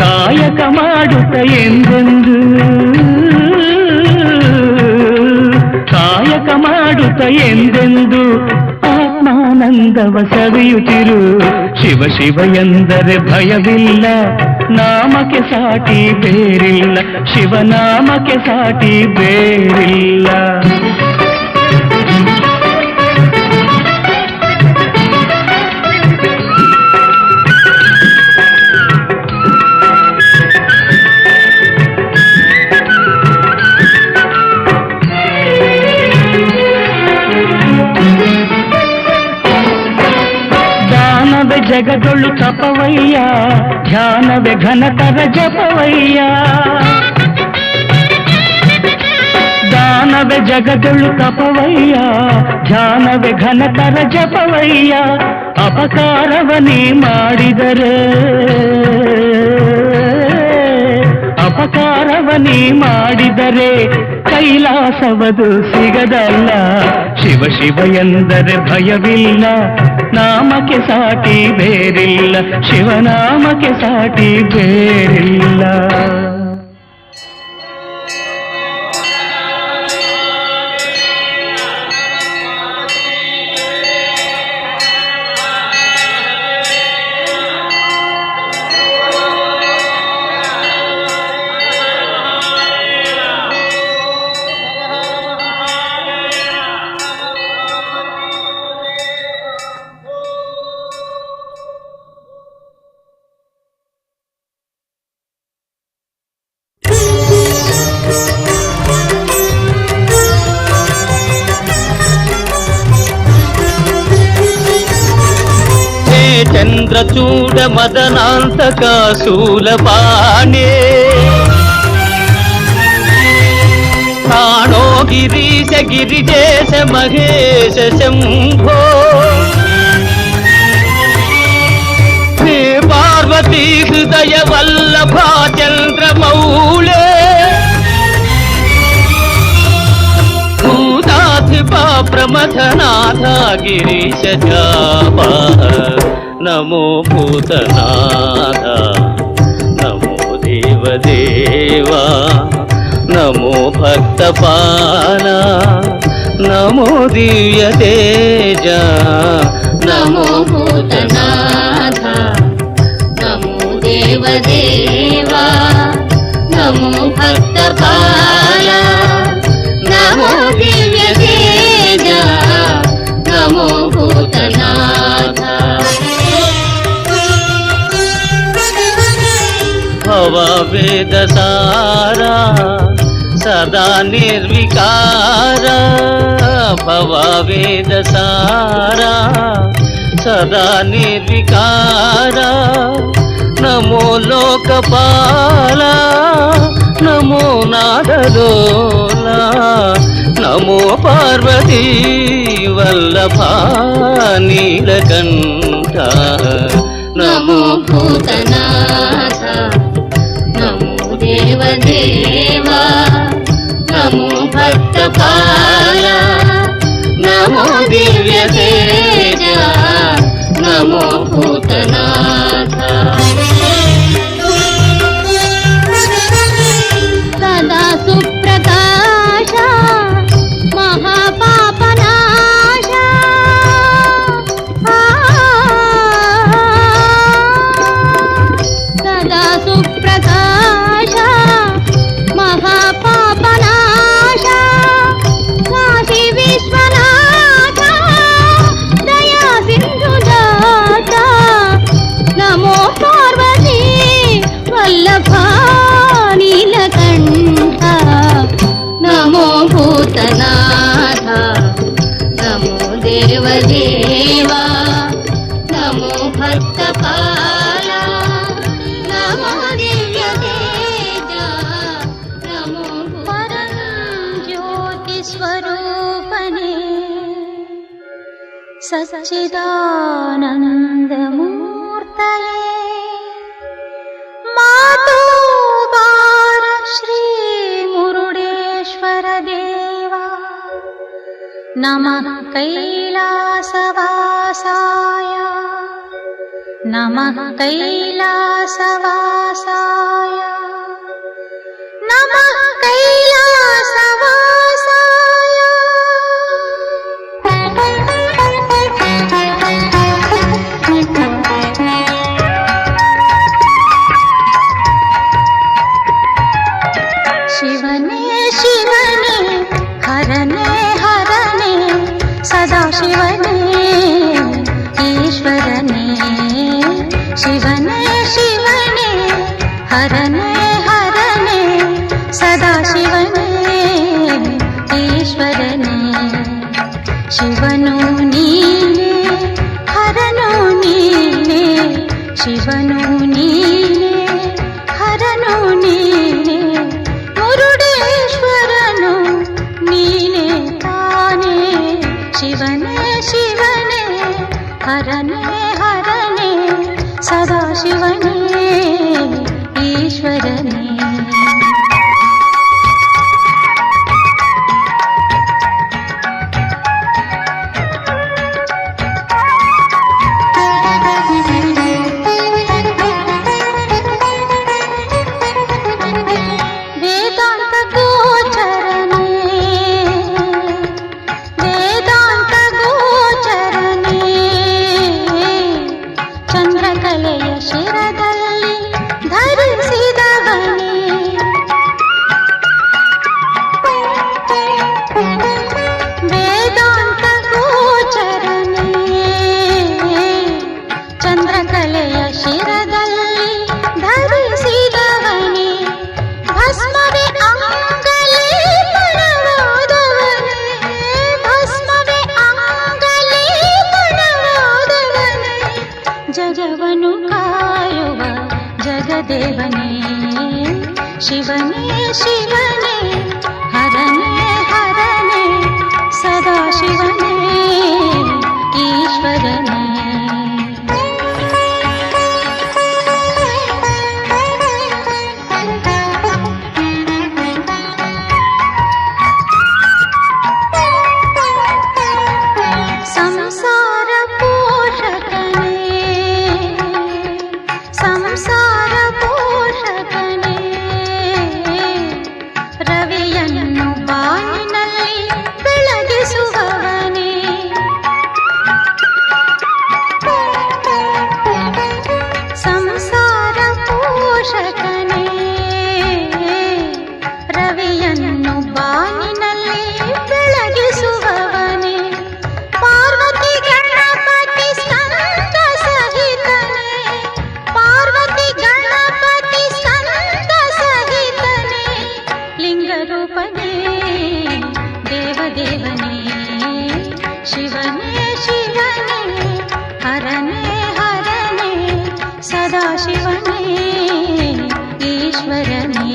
ಕಾಯಕ ಮಾಡುತ್ತ ಎಂದೆಂದು, ಕಾಯಕ ಮಾಡುತ್ತ ಎಂದೆಂದು, ಆತ್ಮಾನಂದವ ಸವಿಯುತ್ತಿರು, ಶಿವ ಶಿವ ಎಂದರೆ ಭಯವಿಲ್ಲ, ನಾಮಕ್ಕೆ ಸಾಟಿ ಬೇರಿಲ್ಲ, ಶಿವನಾಮಕ್ಕೆ ಸಾಟಿ ಬೇರಿಲ್ಲ. ದಾನವೇ ಜಗದೊಳು ತಪವಯ್ಯ, ಧ್ಯಾನವೇ ಘನತರ ಜಪವಯ್ಯ, ದಾನವೇ ಜಗದೊಳು ತಪವಯ್ಯ, ಧ್ಯಾನವೇ ಘನತರ ಜಪವಯ್ಯ, ಅಪಕಾರವನೇ ಮಾಡಿದರೆ, ಅಪಕಾರವನೇ ಮಾಡಿದರೆ ಕೈಲಾಸವದು ಸಿಗದಲ್ಲ, ಶಿವ ಶಿವ ಎಂದರೆ ಭಯವಿಲ್ಲ, ನಾಮಕ್ಕೆ ಸಾಟಿ ಬೇರಿಲ್ಲ, ಶಿವನಾಮಕ್ಕೆ ಸಾಟಿ ಬೇರಿಲ್ಲ. చంద్రచూడ మదనాంతక శూలపాణే, కాణో గిరీశ గిరిజేశ మహేశ శంభో, హే పార్వతీ హృదయ వల్లభా చంద్రమౌళే, భూతాధిపా ప్రమథనాథ గిరీశ జాపా, నమో భూతనాథ, నమో దేవదేవా, నమో భక్తపాల, నమో దివ్య తేజ, నమో భూతనాథ, నమో దేవదేవా, నమో భక్తపాల, నమో దివ్య ಭವವೇದ ಸಾರ ಸದಾ ನಿರ್ವಿಕಾರ ಭವವೇದ ಸಾರ ಸದಾ ನಿರ್ವಿಕಾರ ನಮೋ ಲೋಕಪಾಲ ನಮೋ ನಾದಲೋಲ ನಮೋ ಪಾರ್ವತಿ ವಲ್ಲಭ ನೀಲಕಂಠ ನಮೋ ಭೂತನಾಥ ನಮೋ ದೇವದೇವ ನಮೋ ಭಕ್ತಪಾಲ ನಮೋ ದಿವ್ಯ ತೇಜ ನಮೋ ಭೂತನಾಥ ಸದಾ ಸುಪ್ರಕಾಶ ಮಹಾಪಾಪನಾಶ ಸದಾ ಸುಪ್ರಕಾಶ ಮಹಾಪಾಪನಾಶ ಕಾಶಿ ವಿಶ್ವನಾಥ ದಯಾ ಸಿಂಧುದಾತ ನಮೋ ಪಾರ್ವತಿ ವಲ್ಲಭ ನೀಲಕಂಠ ನಮೋ ಭೂತನಾಥ ನಮೋ ದೇವದೇವ ನಮೋ ಭಕ್ತಪಾಲ ನಮೋ ದಿವ್ಯ ತೇಜ ನಮೋ ಪರಂ ಜ್ಯೋತಿ ಸ್ವರೂಪನೇ ಸಚ್ಚಿದಾನಂದಮೂರ್ತಯೇ ಮಾತು ಬಾರ ಶ್ರೀ ಮುರುಡೇಶ್ವರ ದೇವ ನಮಃ ಕೈಲಾಸವಾಸಾಯ ನಮಃ ಕೈಲಾಸವಾಸಾಯ ನಮಃ ಕೈಲಾಸವಾಸಾಯ ಶಿವನೇ ಶಿವನೇ ಹರನೇ ಹರನೇ ಸದಾ ಶಿವನೇ ಈಶ್ವರನೇ ಶಿವನೇ ಶಿವನೇ ಹರನೇ ಹರನೇ ಸದಾ ಶಿವನೇ ಈಶ್ವರನೇ ಶಿವನು ನೀನೇ ಹರನು ನೀನೇ ಶಿವನು ನೀನೇ ಹರನು ನೀನೇ ಮುರುಡೇಶ್ವರನು ನೀನೇ ತಾನೇ ಶಿವನೇ ಶಿವನೇ ಹರನೇ ಹರನೇ ಸದಾ ಶಿವನೇ ಈಶ್ವರನೇ ವೇದಾಂತ ಗೋಚರನೇ ವೇದಾಂತ ಗೋಚರನೇ ಚಂದ್ರಕಲೆಯ ಶಿರದಲ್ಲಿ ಧರಿಸಿದವನೇ ವೇದಾಂತ ಗೋಚರನೇ ಚಂದ್ರಕಲೆಯ ಶಿರದಲ್ಲಿ ಧರಿಸಿದವನೇ ಭಸ್ಮವೇ ಅಂಗಲೇಪನವಾದವನೇ ಭಸ್ಮವೇ ಅಂಗಲೇಪನವಾದವನೇ ಜಗವನ್ನು ಕಾಯುವ ಜಗದೇವನೇ ಶಿವನೇ ಶಿವನೇ ಹರನೇ ಹರನೇ ಸದಾ ಶಿವನೇ ಈಶ್ವರನೇ ಸಂಸಾರ ಪೋಷಕನೇ ಸಂಸಾರ ಪೋಷಕನೇ ರವಿ ಶಿವನೇ ಈಶ್ವರನೇ.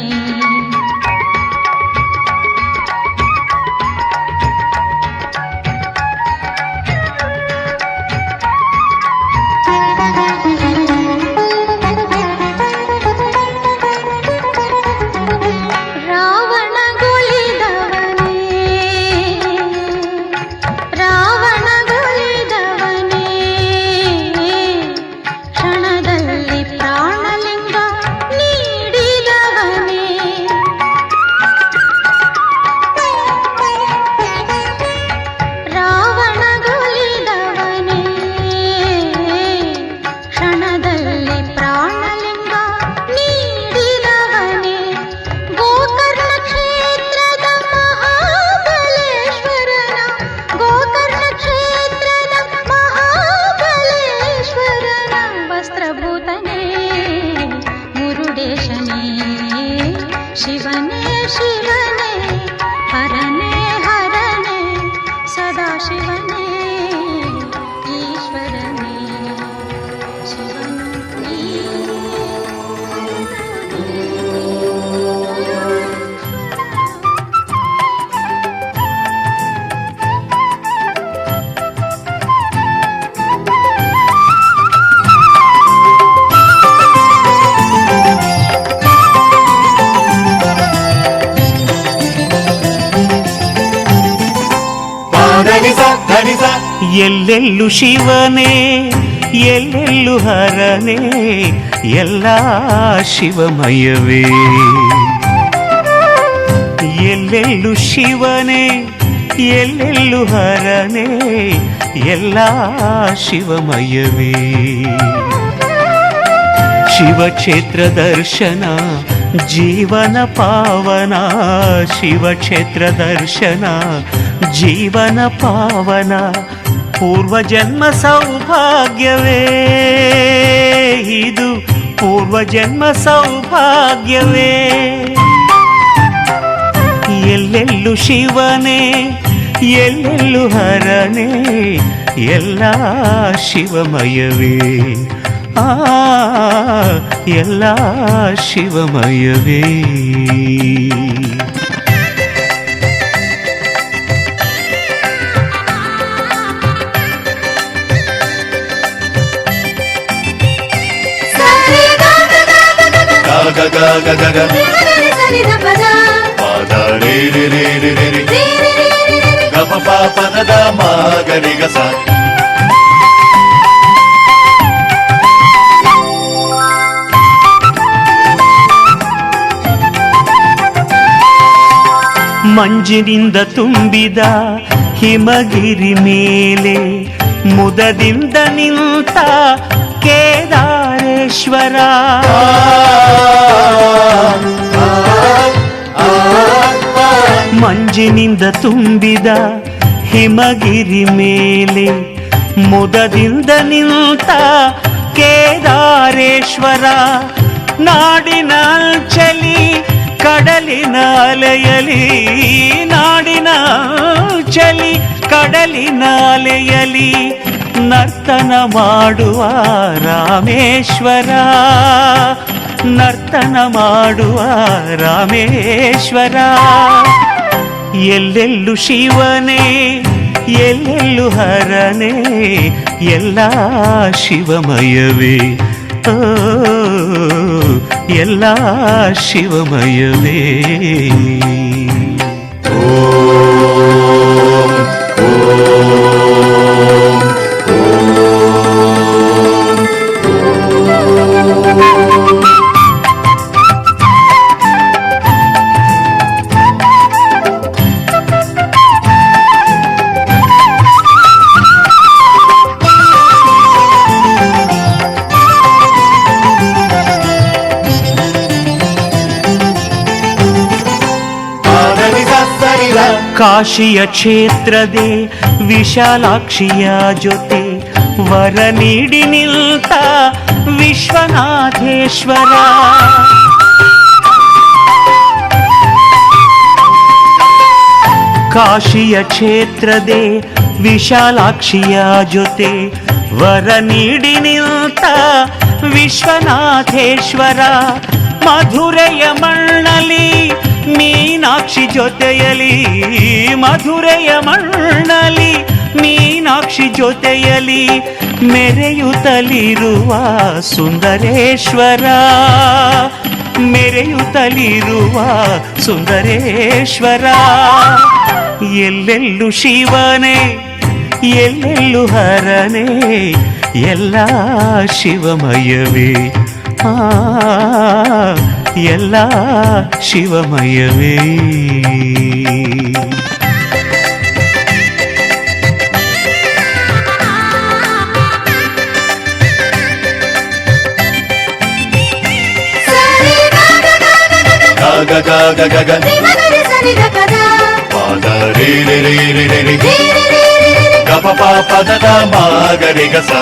ಶಿವನೇ ಶಿವನೇ ಹರನೇ ಹರನೇ ಸದಾ ಶಿವನೇ ಈಶ್ವರನೇ ಶಿವನು ಎಲ್ಲೆಲ್ಲು ಶಿವನೇ ಎಲ್ಲೆಲ್ಲು ಹರನೇ ಎಲ್ಲ ಶಿವಮಯವೇ. ಎಲ್ಲೆಲ್ಲು ಶಿವನೇ ಎಲ್ಲೆಲ್ಲು ಹರನೇ ಎಲ್ಲ ಶಿವಮಯವೇ. ಶಿವಕ್ಷೇತ್ರ ದರ್ಶನ ಜೀವನ ಪಾವನ, ಶಿವಕ್ಷೇತ್ರ ದರ್ಶನ ಜೀವನ ಪಾವನ. ಪೂರ್ವಜನ್ಮ ಸೌಭಾಗ್ಯವೇ ಇದು, ಪೂರ್ವಜನ್ಮ ಸೌಭಾಗ್ಯವೇ. ಎಲ್ಲೆಲ್ಲು ಶಿವನೇ ಎಲ್ಲೆಲ್ಲು ಹರನೇ ಎಲ್ಲ ಶಿವಮಯವೇ. ಎಲ್ಲ ಶಿವಮಯವೇ. ಮಂಜಿನಿಂದ ತುಂಬಿದ ಹಿಮಗಿರಿ ಮೇಲೆ ಮುದದಿಂದ ನಿಂತ ಕೇದಾರೇಶ್ವರ. ಮಂಜಿನಿಂದ ತುಂಬಿದ ಹಿಮಗಿರಿ ಮೇಲೆ ಮುದದಿಂದ ನಿಂತ ಕೇದಾರೇಶ್ವರ. ನಾಡಿನ ಚಲಿ ಕಡಲಿನ ಅಲೆಯಲಿ, ನಾಡಿನ ಚಲಿ ಕಡಲಿನ ಅಲೆಯಲಿ ನರ್ತನ ಮಾಡುವ ರಾಮೇಶ್ವರ, ನರ್ತನ ಮಾಡುವ ರಾಮೇಶ್ವರ. ಎಲ್ಲೆಲ್ಲು ಶಿವನೇ ಎಲ್ಲೆಲ್ಲು ಹರನೇ ಎಲ್ಲ ಶಿವಮಯವೇ. ಎಲ್ಲ ಶಿವಮಯವೇ. ಕಾಶಿಯ ಕ್ಷೇತ್ರದೆ ವಿಶಾಲಾಕ್ಷಿಯ ಜೊತೆ ವರ ನೀಡಿ ನಿಲ್ತ ವಿಶ್ವನಾಥೇಶ್ವರ. ಕಾಶಿಯ ಕ್ಷೇತ್ರದೆ ವಿಶಾಲಾಕ್ಷಿಯ ಜೊತೆ ವರ ನೀಡಿ ನಿಲ್ತ ವಿಶ್ವನಾಥೇಶ್ವರ ಮಧುರೆಯ ಮಣ್ಣಲಿ ಮೀನಾಕ್ಷಿ ಜೊತೆಯಲಿ ಮಧುರೆಯ ಮಣ್ಣಲಿ ಮೀನಾಕ್ಷಿ ಜೊತೆಯಲಿ ಮೆರೆಯುತ್ತಲಿರುವ ಸುಂದರೇಶ್ವರ ಮೆರೆಯುತ್ತಲಿರುವ ಸುಂದರೇಶ್ವರ ಎಲ್ಲೆಲ್ಲೂ ಶಿವನೇ ಎಲ್ಲೆಲ್ಲೂ ಹರನೇ ಎಲ್ಲ ಶಿವಮಯವೇ ಎಲ್ಲ ಶಿವಮಯವೇ ಗ ಗ ಗ ಗ ಗ ಪಾದ ರೇ ರೇ ರೇ ರೇ ರೇ ರೇ ಗ ಪ ಪ ಪ ದ ದ ಮ ಗ ರೇ ಗ ಸ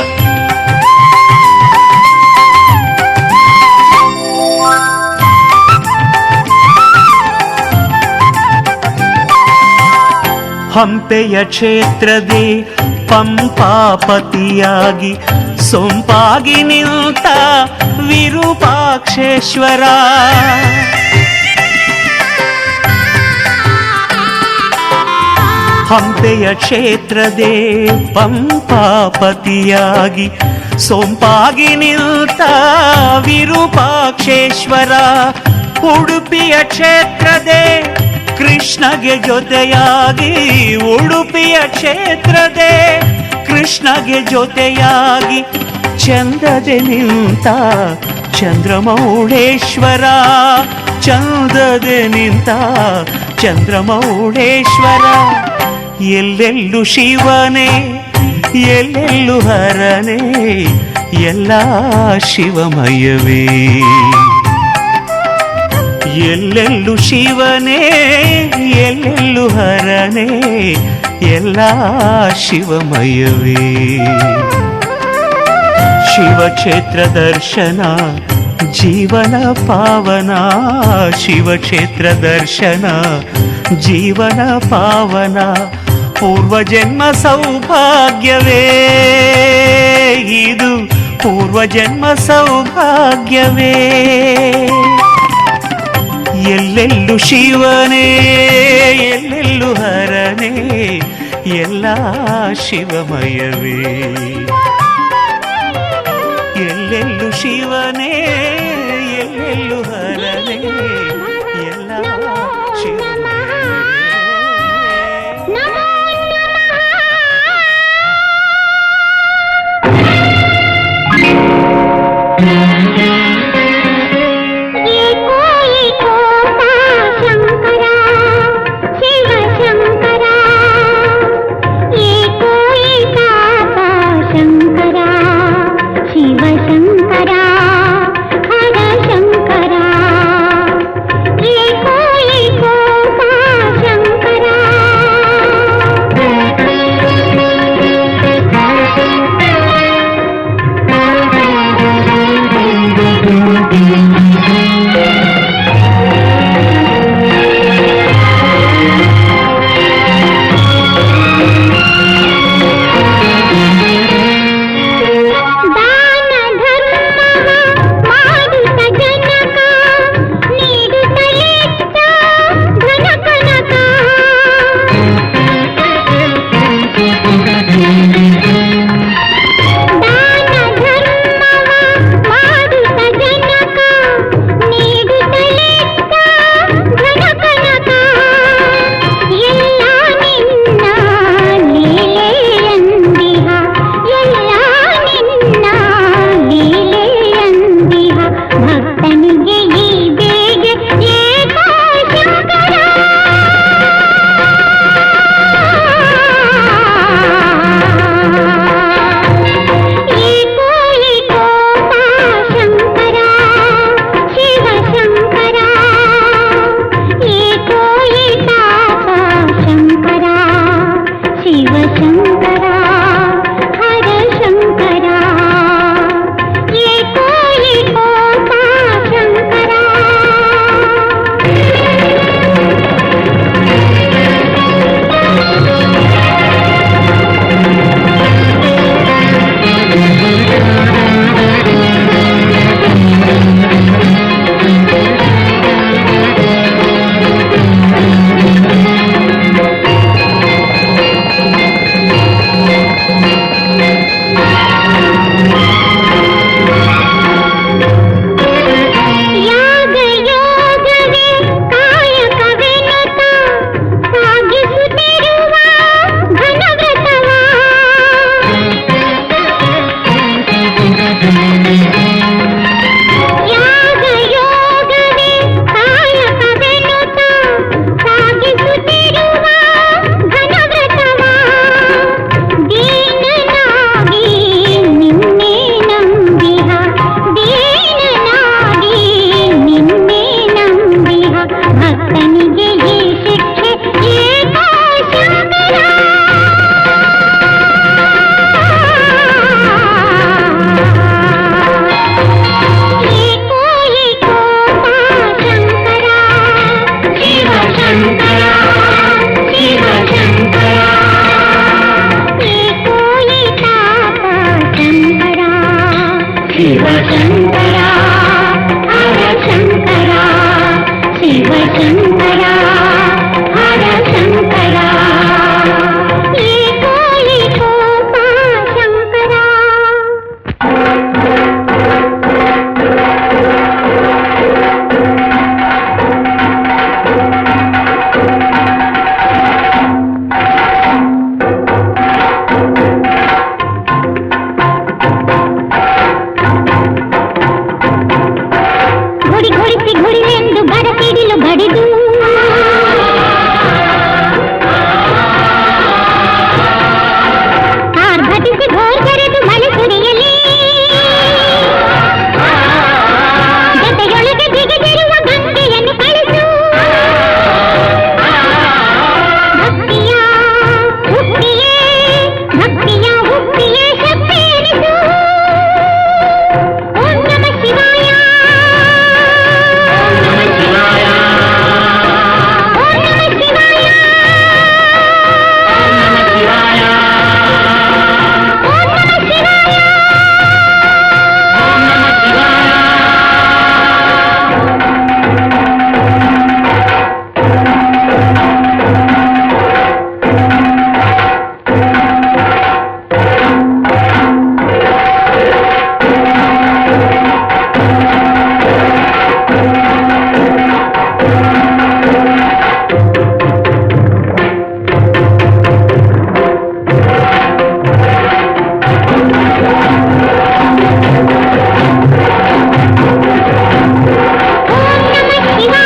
ಹಂಪೆಯ ಕ್ಷೇತ್ರದೇ ಪಂಪಾಪತಿಯಾಗಿ ಸೊಂಪಾಗಿ ನಿಂತ ವಿರೂಪಾಕ್ಷೇಶ್ವರ ಹಂಪೆಯ ಕ್ಷೇತ್ರದೇ ಪಂಪಾಪತಿಯಾಗಿ ಸೊಂಪಾಗಿ ನಿಂತ ವಿರೂಪಾಕ್ಷೇಶ್ವರ ಉಡುಪಿಯ ಕ್ಷೇತ್ರದೇ ಕೃಷ್ಣಗೆ ಜೊತೆಯಾಗಿ ಉಡುಪಿಯ ಕ್ಷೇತ್ರದೇ ಕೃಷ್ಣಗೆ ಜೊತೆಯಾಗಿ ಚಂದದೆ ನಿಂತ ಚಂದ್ರಮೌಳೇಶ್ವರ ಚಂದದೆ ನಿಂತ ಚಂದ್ರಮೌಳೇಶ್ವರ ಎಲ್ಲೆಲ್ಲೂ ಶಿವನೇ ಎಲ್ಲೆಲ್ಲೂ ಹರನೇ ಎಲ್ಲ ಶಿವಮಯವೇ ಎಲ್ಲೆಲ್ಲೂ ಶಿವನೇ ಎಲ್ಲೆಲ್ಲೂ ಹರನೇ ಎಲ್ಲ ಶಿವಮಯವೇ ಶಿವಕ್ಷೇತ್ರ ದರ್ಶನ ಜೀವನ ಪಾವನ ಶಿವಕ್ಷೇತ್ರ ದರ್ಶನ ಜೀವನ ಪಾವನ ಪೂರ್ವಜನ್ಮ ಸೌಭಾಗ್ಯವೇ ಇದು ಪೂರ್ವಜನ್ಮ ಸೌಭಾಗ್ಯವೇ ಎಲ್ಲೆಲ್ಲೂ ಶಿವನೇ ಎಲ್ಲೆಲ್ಲೂ ಹರನೇ ಎಲ್ಲ ಶಿವಮಯವೇ ಎಲ್ಲೆಲ್ಲೂ ಶಿವನೇ ಎಲ್ಲೆಲ್ಲೂ ಹರನೇ ಎಲ್ಲ ಶಿವಮಯವೇ शंकरा शिव शंकरा ಘೊಳಿಸಿ ಘುರಿಲೆಂದು ಬರಸಿಡಿಲು ಬಡಿದು ಆರ್ಭಟಿಸಿ ಘೋರ್ಗರೆದು ಮಳೆ ಸುರಿಯಲಿ ಜೊತೆಯೊಳಗೆ ಜಿಗಿದಿರುವ ಗಂಗೆಯನ್ನು ಕಳಿಸು ಭಕ್ತಿಯ ಹುಟ್ಟಿಯೇ ಭಕ್ತಿಯ ಹುಟ್ಟಿಯೇ ಶಕ್ತಿ ಎನಿಸು ಓಂ ನಮಃ ಶಿವಾಯ ಓಂ ನಮಃ ಶಿವಾಯ ಓಂ ನಮಃ ಶಿವಾಯ ಓಂ ನಮಃ ಶಿವಾಯ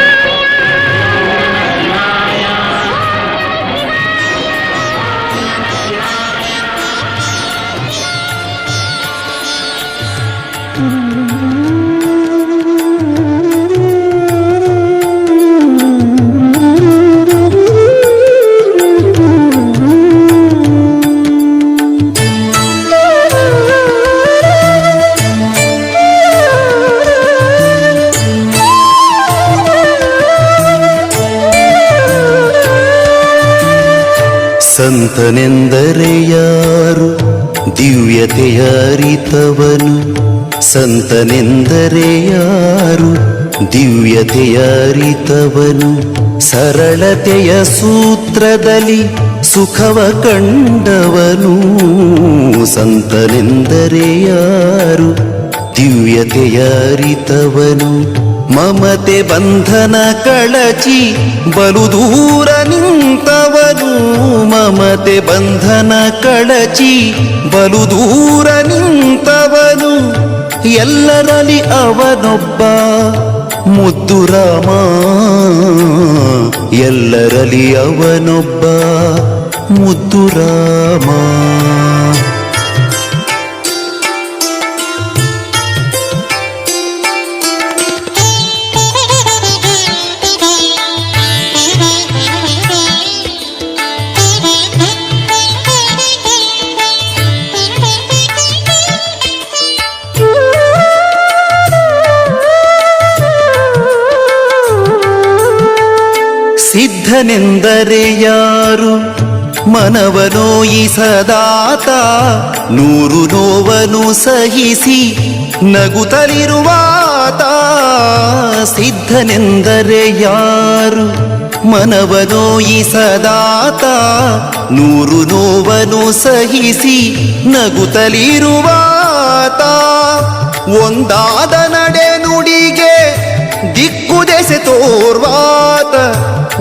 ಸಂತನೆಂದರೆ ಯಾರು ದಿವ್ಯತೆಯ ಅರಿತವನು ಸಂತನೆಂದರೆ ಯಾರು ದಿವ್ಯತೆಯ ಅರಿತವನು ಸರಳತೆಯ ಸೂತ್ರದಲ್ಲಿ ಸುಖವ ಕಂಡವನು ಸಂತನೆಂದರೆ ಯಾರು ದಿವ್ಯತೆಯ ಅರಿತವನು ಮಮತೆ ಬಂಧನ ಕಳಚಿ ಬಲು ದೂರ ನಿಂತವನು ಮಮತೆ ಬಂಧನ ಕಳಚಿ ಬಲು ದೂರ ನಿಂತವನು ಎಲ್ಲರಲ್ಲಿ ಅವನೊಬ್ಬ ಮುದ್ದು ರಾಮ ಎಲ್ಲರಲ್ಲಿ ಅವನೊಬ್ಬ ಮುದ್ದು ರಾಮ ಸಿದ್ಧನೆಂದರೆ ಯಾರು ಮನವನೋಯಿಸದಾತ ನೂರು ನೋವನು ಸಹಿಸಿ ನಗುತ್ತಲಿರುವಾತ ಸಿದ್ಧನೆಂದರೆ ಯಾರು ಮನವನೋಯಿಸದಾತ ನೂರು ನೋವನು ಸಹಿಸಿ ನಗುತ್ತಲಿರುವಾತ ಒಂದಾದ ನಡೆ ನುಡಿಗೆ ದಿಕ್ಕು ದೆಸೆ ತೋರ್ವಾತ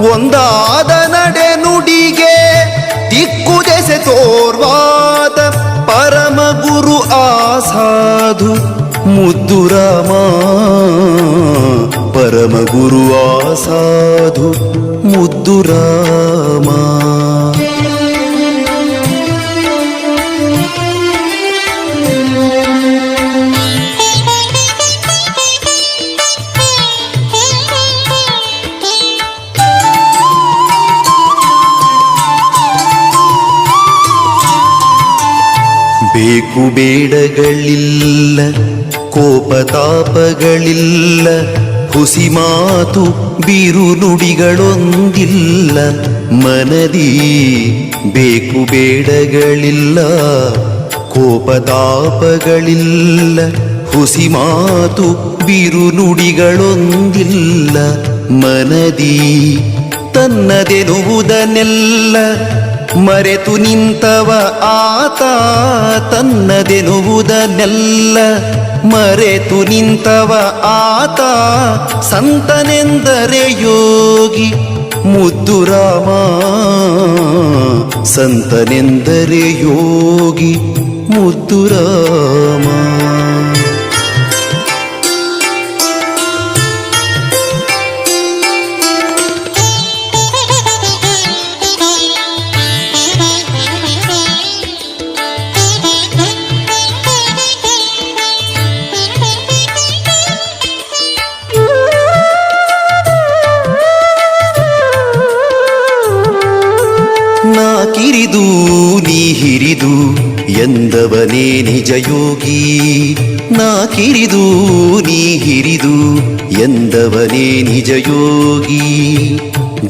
ಒಂದಾದ ನಡೆ ನುಡಿಗೆ ದಿಕ್ಕು ದೆಸೆ ತೋರ್ವಾತ ಪರಮ ಗುರು ಆಸಾಧು ಮುದ್ದು ರಾಮ ಪರಮ ಗುರು ಆಸಾಧು ಮುದ್ದು ರಾಮ ಬೇಕು ಬೇಡಗಳಿಲ್ಲ ಕೋಪತಾಪಗಳಿಲ್ಲ ಹುಸಿ ಮಾತು ಬಿರು ನುಡಿಗಳೊಂದಿಲ್ಲ ಮನದಿ ಬೇಕು ಬೇಡಗಳಿಲ್ಲ ಕೋಪತಾಪಗಳಿಲ್ಲ ಹುಸಿ ಮಾತು ಬಿರು ನುಡಿಗಳೊಂದಿಲ್ಲ ಮನದಿ ತನ್ನದೆನುವುದನ್ನೆಲ್ಲ ಮರೆತು ನಿಂತವ ಆತ ತನ್ನದೆನುವುದನ್ನೆಲ್ಲ ಮರೆತು ನಿಂತವ ಆತ ಸಂತನೆಂದರೆ ಯೋಗಿ ಮುದ್ದು ರಾಮ ಸಂತನೆಂದರೆ ಯೋಗಿ ಮುದ್ದು ರಾಮ ಕಿರಿದು ನೀ ಹಿರಿದು ಎಂದವನೇ ನಿಜ ಯೋಗಿ. ನಾ ಕಿರಿದು ನೀ ಹಿರಿದು ಎಂದವನೇ ನಿಜ ಯೋಗಿ.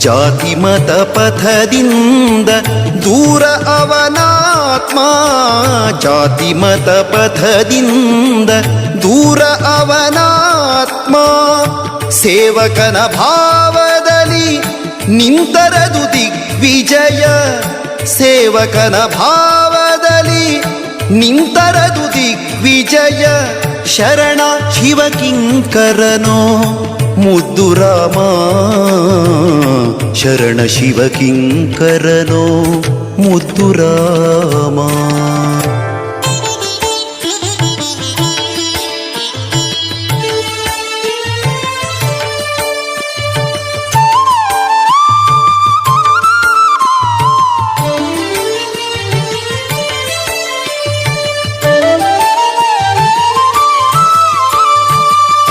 ಜಾತಿ ಮತ ಪಥದಿಂದ ದೂರ ಅವನಾತ್ಮ, ಜಾತಿ ಮತ ಪಥದಿಂದ ದೂರ ಅವನಾತ್ಮ. ಸೇವಕನ ಭಾವದಲ್ಲಿ ನಿಂತರದು ದಿಗ್ವಿಜಯ, ಸೇವಕನ ಭಾವದಲ್ಲಿ ನಿಂತರದು ದಿಗ್ವಿಜಯ. ಶರಣ ಶಿವಕಿಂಕರನೋ ಮುದ್ದು ರಾಮ, ಶರಣ ಶಿವಕಿಂಕರನೋ ಮುದ್ದು ರಾಮ.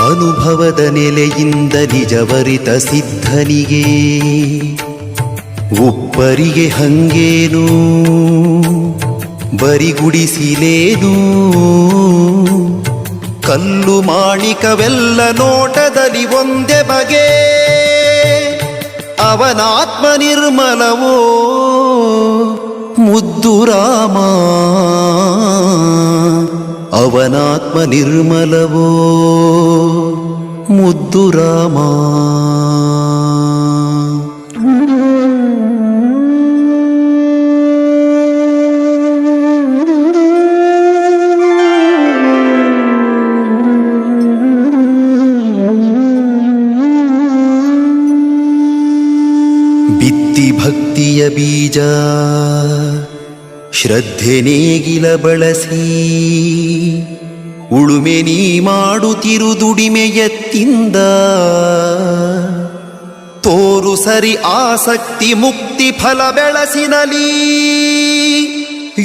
ಅನುಭವದ ನೆಲೆಯಿಂದ ನಿಜವರಿತ ಸಿದ್ಧನಿಗೆ ಒಬ್ಬರಿಗೆ ಹಂಗೇನು ಬರಿಗುಡಿಸಿಲೇನು. ಕಲ್ಲು ಮಾಣಿಕವೆಲ್ಲ ನೋಟದಲ್ಲಿ ಒಂದೇ ಬಗೆ, ಅವನಾತ್ಮ ನಿರ್ಮಲವೋ ಮುದ್ದು ರಾಮ, ಅವನಾತ್ಮ ನಿರ್ಮಲವೋ ಮುದ್ದು ರಾಮ. ಬಿತ್ತಿ ಭಕ್ತಿಯ ಬೀಜ ಶ್ರದ್ಧೆ ನೇಗಿಲ ಬಳಸಿ, ಉಳುಮೆ ನೀ ಮಾಡುತ್ತಿರು ದುಡಿಮೆಯತ್ತಿಂದ. ತೋರು ಸರಿ ಆಸಕ್ತಿ ಮುಕ್ತಿ ಫಲ ಬೆಳಸಿನಲಿ,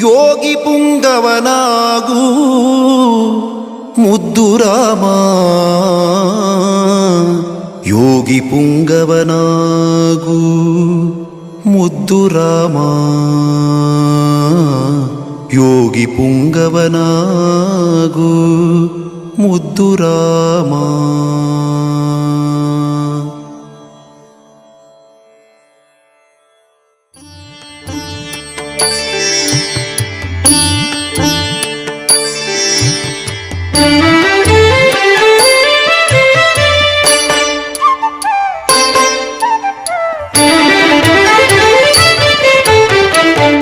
ಯೋಗಿ ಪುಂಗವನಾಗೂ ಮುದ್ದು ರಾಮ, ಯೋಗಿ ಪುಂಗವನಾಗೂ ಮುದ್ದು ರಾಮ, ಯೋಗಿ ಪುಂಗವನಾಗೂ ಮುದ್ದು ರಾಮ.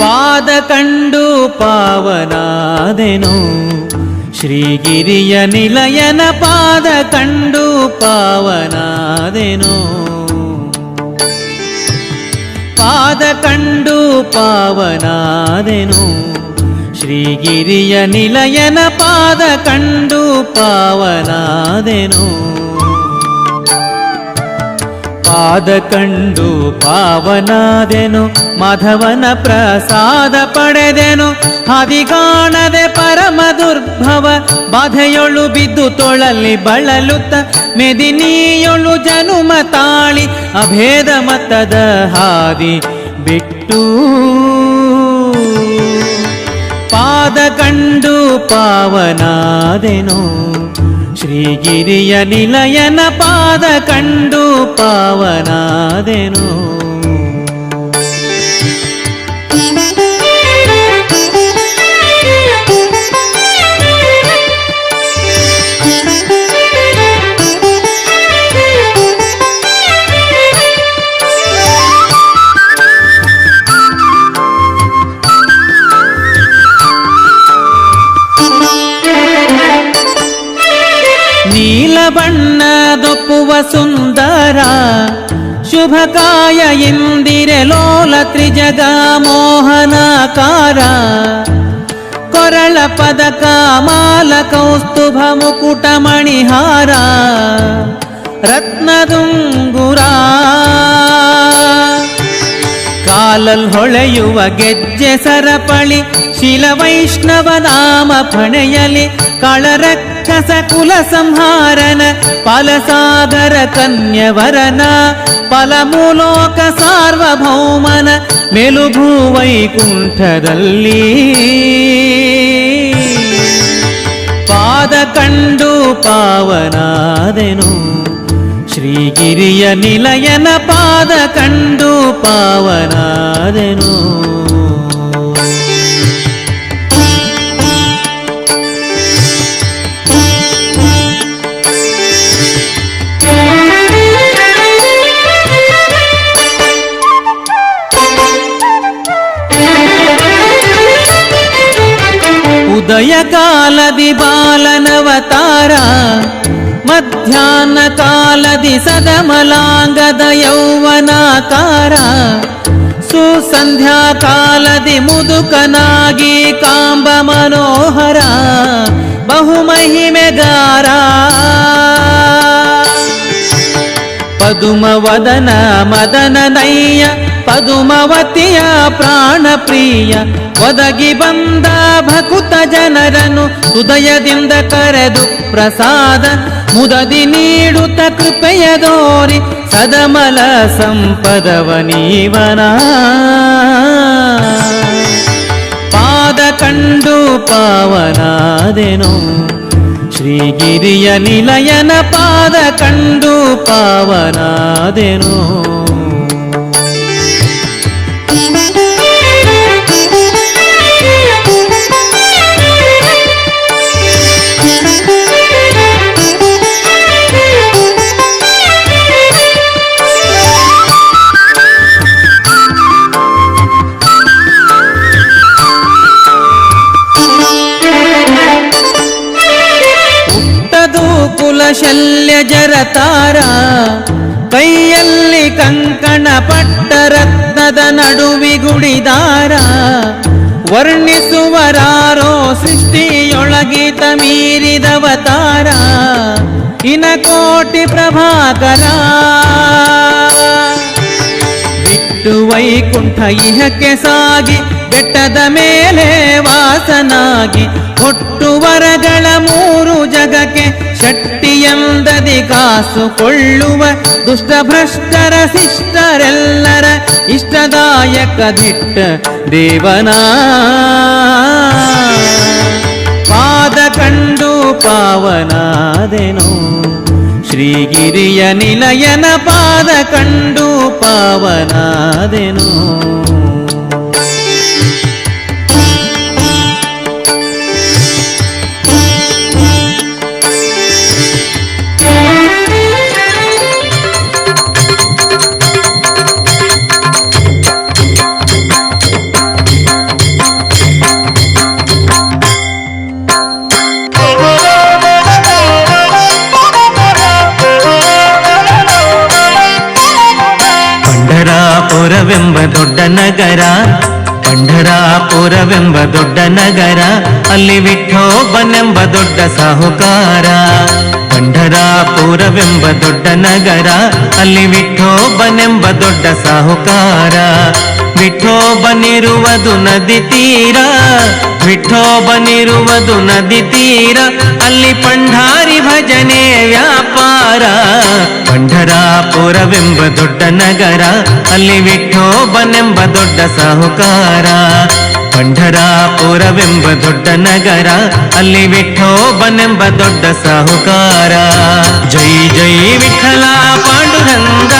ಪಾದ ಕಂಡು ಪಾವನಾದೆನು, ಶ್ರೀಗಿರಿಯ ನಿಲಯನ ಪಾದ ಕಂಡು ಪಾವನಾದೆನು. ಪಾದ ಕಂಡು ಪಾವನಾದೆನು, ಶ್ರೀಗಿರಿಯ ನಿಲಯನ ಪಾದ ಕಂಡು ಪಾವನಾದೆನು. ಪಾದ ಕಂಡು ಪಾವನಾದೆನು, ಮಾಧವನ ಪ್ರಸಾದ ಪಡೆದೆನು. ಹದಿಗಾಣದೆ ಪರಮ ದುರ್ಭವ ಬಾಧೆಯೊಳು ಬಿದ್ದು ತೊಳಲಿ ಬಳಲುತ್ತ, ಮೆದಿನಿಯೊಳು ಜನುಮ ತಾಳಿ ಅಭೇದ ಮತದ ಹಾದಿ ಬಿಟ್ಟು. ಪಾದ ಕಂಡು ಪಾವನಾದೆನು, ಶ್ರೀಗಿರಿಯ ನಿಲಯನ ಪಾದ ಕಂಡು ಪಾವನಾದೆನು. ನೀಲ ಬಣ್ಣದೊಪ್ಪುವ ಸುಂದರ ಶುಭಕಾಯ ಇಂದಿರೆ ಲೋಲ ತ್ರಿಜಗ ಮೋಹನಾಕಾರ. ಕೊರಳ ಪದಕ ಮಾಲ ಕೌಸ್ತುಭ ಮುಕುಟ ಮಣಿಹಾರ ರತ್ನದುಂಗುರ. ಕಾಲಲ್ ಹೊಳೆಯುವ ಗೆಜ್ಜೆ ಸರಪಳಿ ಶಿಲವೈಷ್ಣವ ನಾಮ ಫಣೆಯಲಿ. ಕಳರಕ್ಕಸ ಕುಲ ಸಂಹಾರನ ಫಲಸಾಗರ ಕನ್ಯವರನ ಫಲಮೂಲೋಕ ಸಾರ್ವಭೌಮನ ಮೆಲುಭೂ ವೈಕುಂಠದಲ್ಲಿ ಪಾದ ಕಂಡು ಪಾವನಾದೆನು ಶ್ರೀಗಿರಿಯ ನಿಲಯನ ಪಾದ ಕಂಡು ಪಾವನಾದೆನು ಉದಯ ಕಾಲದಿ ಬಾಲನವತಾರ ಮಧ್ಯಾಹ್ನ ಕಾಲದಿ ಸದಮಲಾಂಗದ ಯೌವನಾಕಾರ ಸುಸಂಧ್ಯಾ ಕಾಲದಿ ಮುದುಕನಾಗಿ ಕಾಂಬ ಮನೋಹರ ಬಹುಮಹಿಮೆಗಾರ ಪದುಮವದನ ಮದನ ನಯ್ಯ ಪದುಮವತಿಯ ಪ್ರಾಣ ಪ್ರಿಯ ಒದಗಿ ಬಂದ ಭಕುತ ಜನರನ್ನು ಹೃದಯದಿಂದ ಕರೆದು ಪ್ರಸಾದ ಮುದದಿ ನೀಡುತ್ತ ಕೃಪೆಯ ದೋರಿ ಸದಮಲ ಸಂಪದವ ನೀವನ ಪಾದ ಕಂಡು ಪಾವನಾದೆನು ಶ್ರೀಗಿರಿಯ ನಿಲಯನ ಪಾದ ಕಂಡು ಪಾವನಾದೆನು ಶಲ್ಯ ಜರತಾರ ಕೈಯಲ್ಲಿ ಕಂಕಣ ಪಟ್ಟ ರತ್ನದ ನಡುವಿಗುಡಿದಾರ ವರ್ಣಿಸುವರಾರೋ ಸೃಷ್ಟಿಯೊಳಗಿತ ಮೀರಿದವತಾರ ಇನಕೋಟಿ ಪ್ರಭಾಕರ ಬಿಟ್ಟು ವೈಕುಂಠ ಇಹಕ್ಕೆ ಸಾಗಿ ಬೆಟ್ಟದ ಮೇಲೆ ವಾಸನಾಗಿ ಕೊಟ್ಟು ವರಗಳ ಮೂರು ಜಗಕ್ಕೆ ಶಕ್ತಿಯಂದದಿ ಕಾಸುಕೊಳ್ಳುವ ದುಷ್ಟಭ್ರಷ್ಟರ ಶಿಷ್ಟರೆಲ್ಲರ ಇಷ್ಟದಾಯಕ ದಿಟ್ಟ ದೇವನ ಪಾದ ಕಂಡು ಪಾವನಾದೆನು ಶ್ರೀಗಿರಿಯ ನಿಲಯನ ಪಾದ ಕಂಡು ಪಾವನಾದೆನು ಪಂಢರಾಪುರವೆಂಬ ದೊಡ್ಡ ನಗರ ಪಂಢರಾಪುರವೆಂಬ ದೊಡ್ಡ ನಗರ ಅಲ್ಲಿ ವಿಠೋಬನೆಂಬ ದೊಡ್ಡ ಸಾಹುಕಾರ ಪಂಢರಾಪುರವೆಂಬ ದೊಡ್ಡ ನಗರ ಅಲ್ಲಿ ವಿಠೋಬನೆಂಬ ದೊಡ್ಡ ಸಾಹುಕಾರ ವಿಠೋಬನಿರುವುದು ನದಿ ತೀರ ವಿಠೋಬನಿರುವುದು ನದಿ ತೀರ ಅಲ್ಲಿ ಪಂಢಾರಿ ಭಜನೆ ವ್ಯಾಪಾರ ಪಂಢರಾಪುರವೆಂಬ ದೊಡ್ಡ ನಗರ ಅಲ್ಲಿ ವಿಠೋಬನೆಂಬ ದೊಡ್ಡ ಸಾಹುಕಾರ ಪಂಢರಾಪುರವೆಂಬ ದೊಡ್ಡ ನಗರ ಅಲ್ಲಿ ವಿಠೋಬನೆಂಬ ದೊಡ್ಡ ಸಾಹುಕಾರ ಜೈ ಜೈ ವಿಠಲ ಪಾಂಡುರಂಗ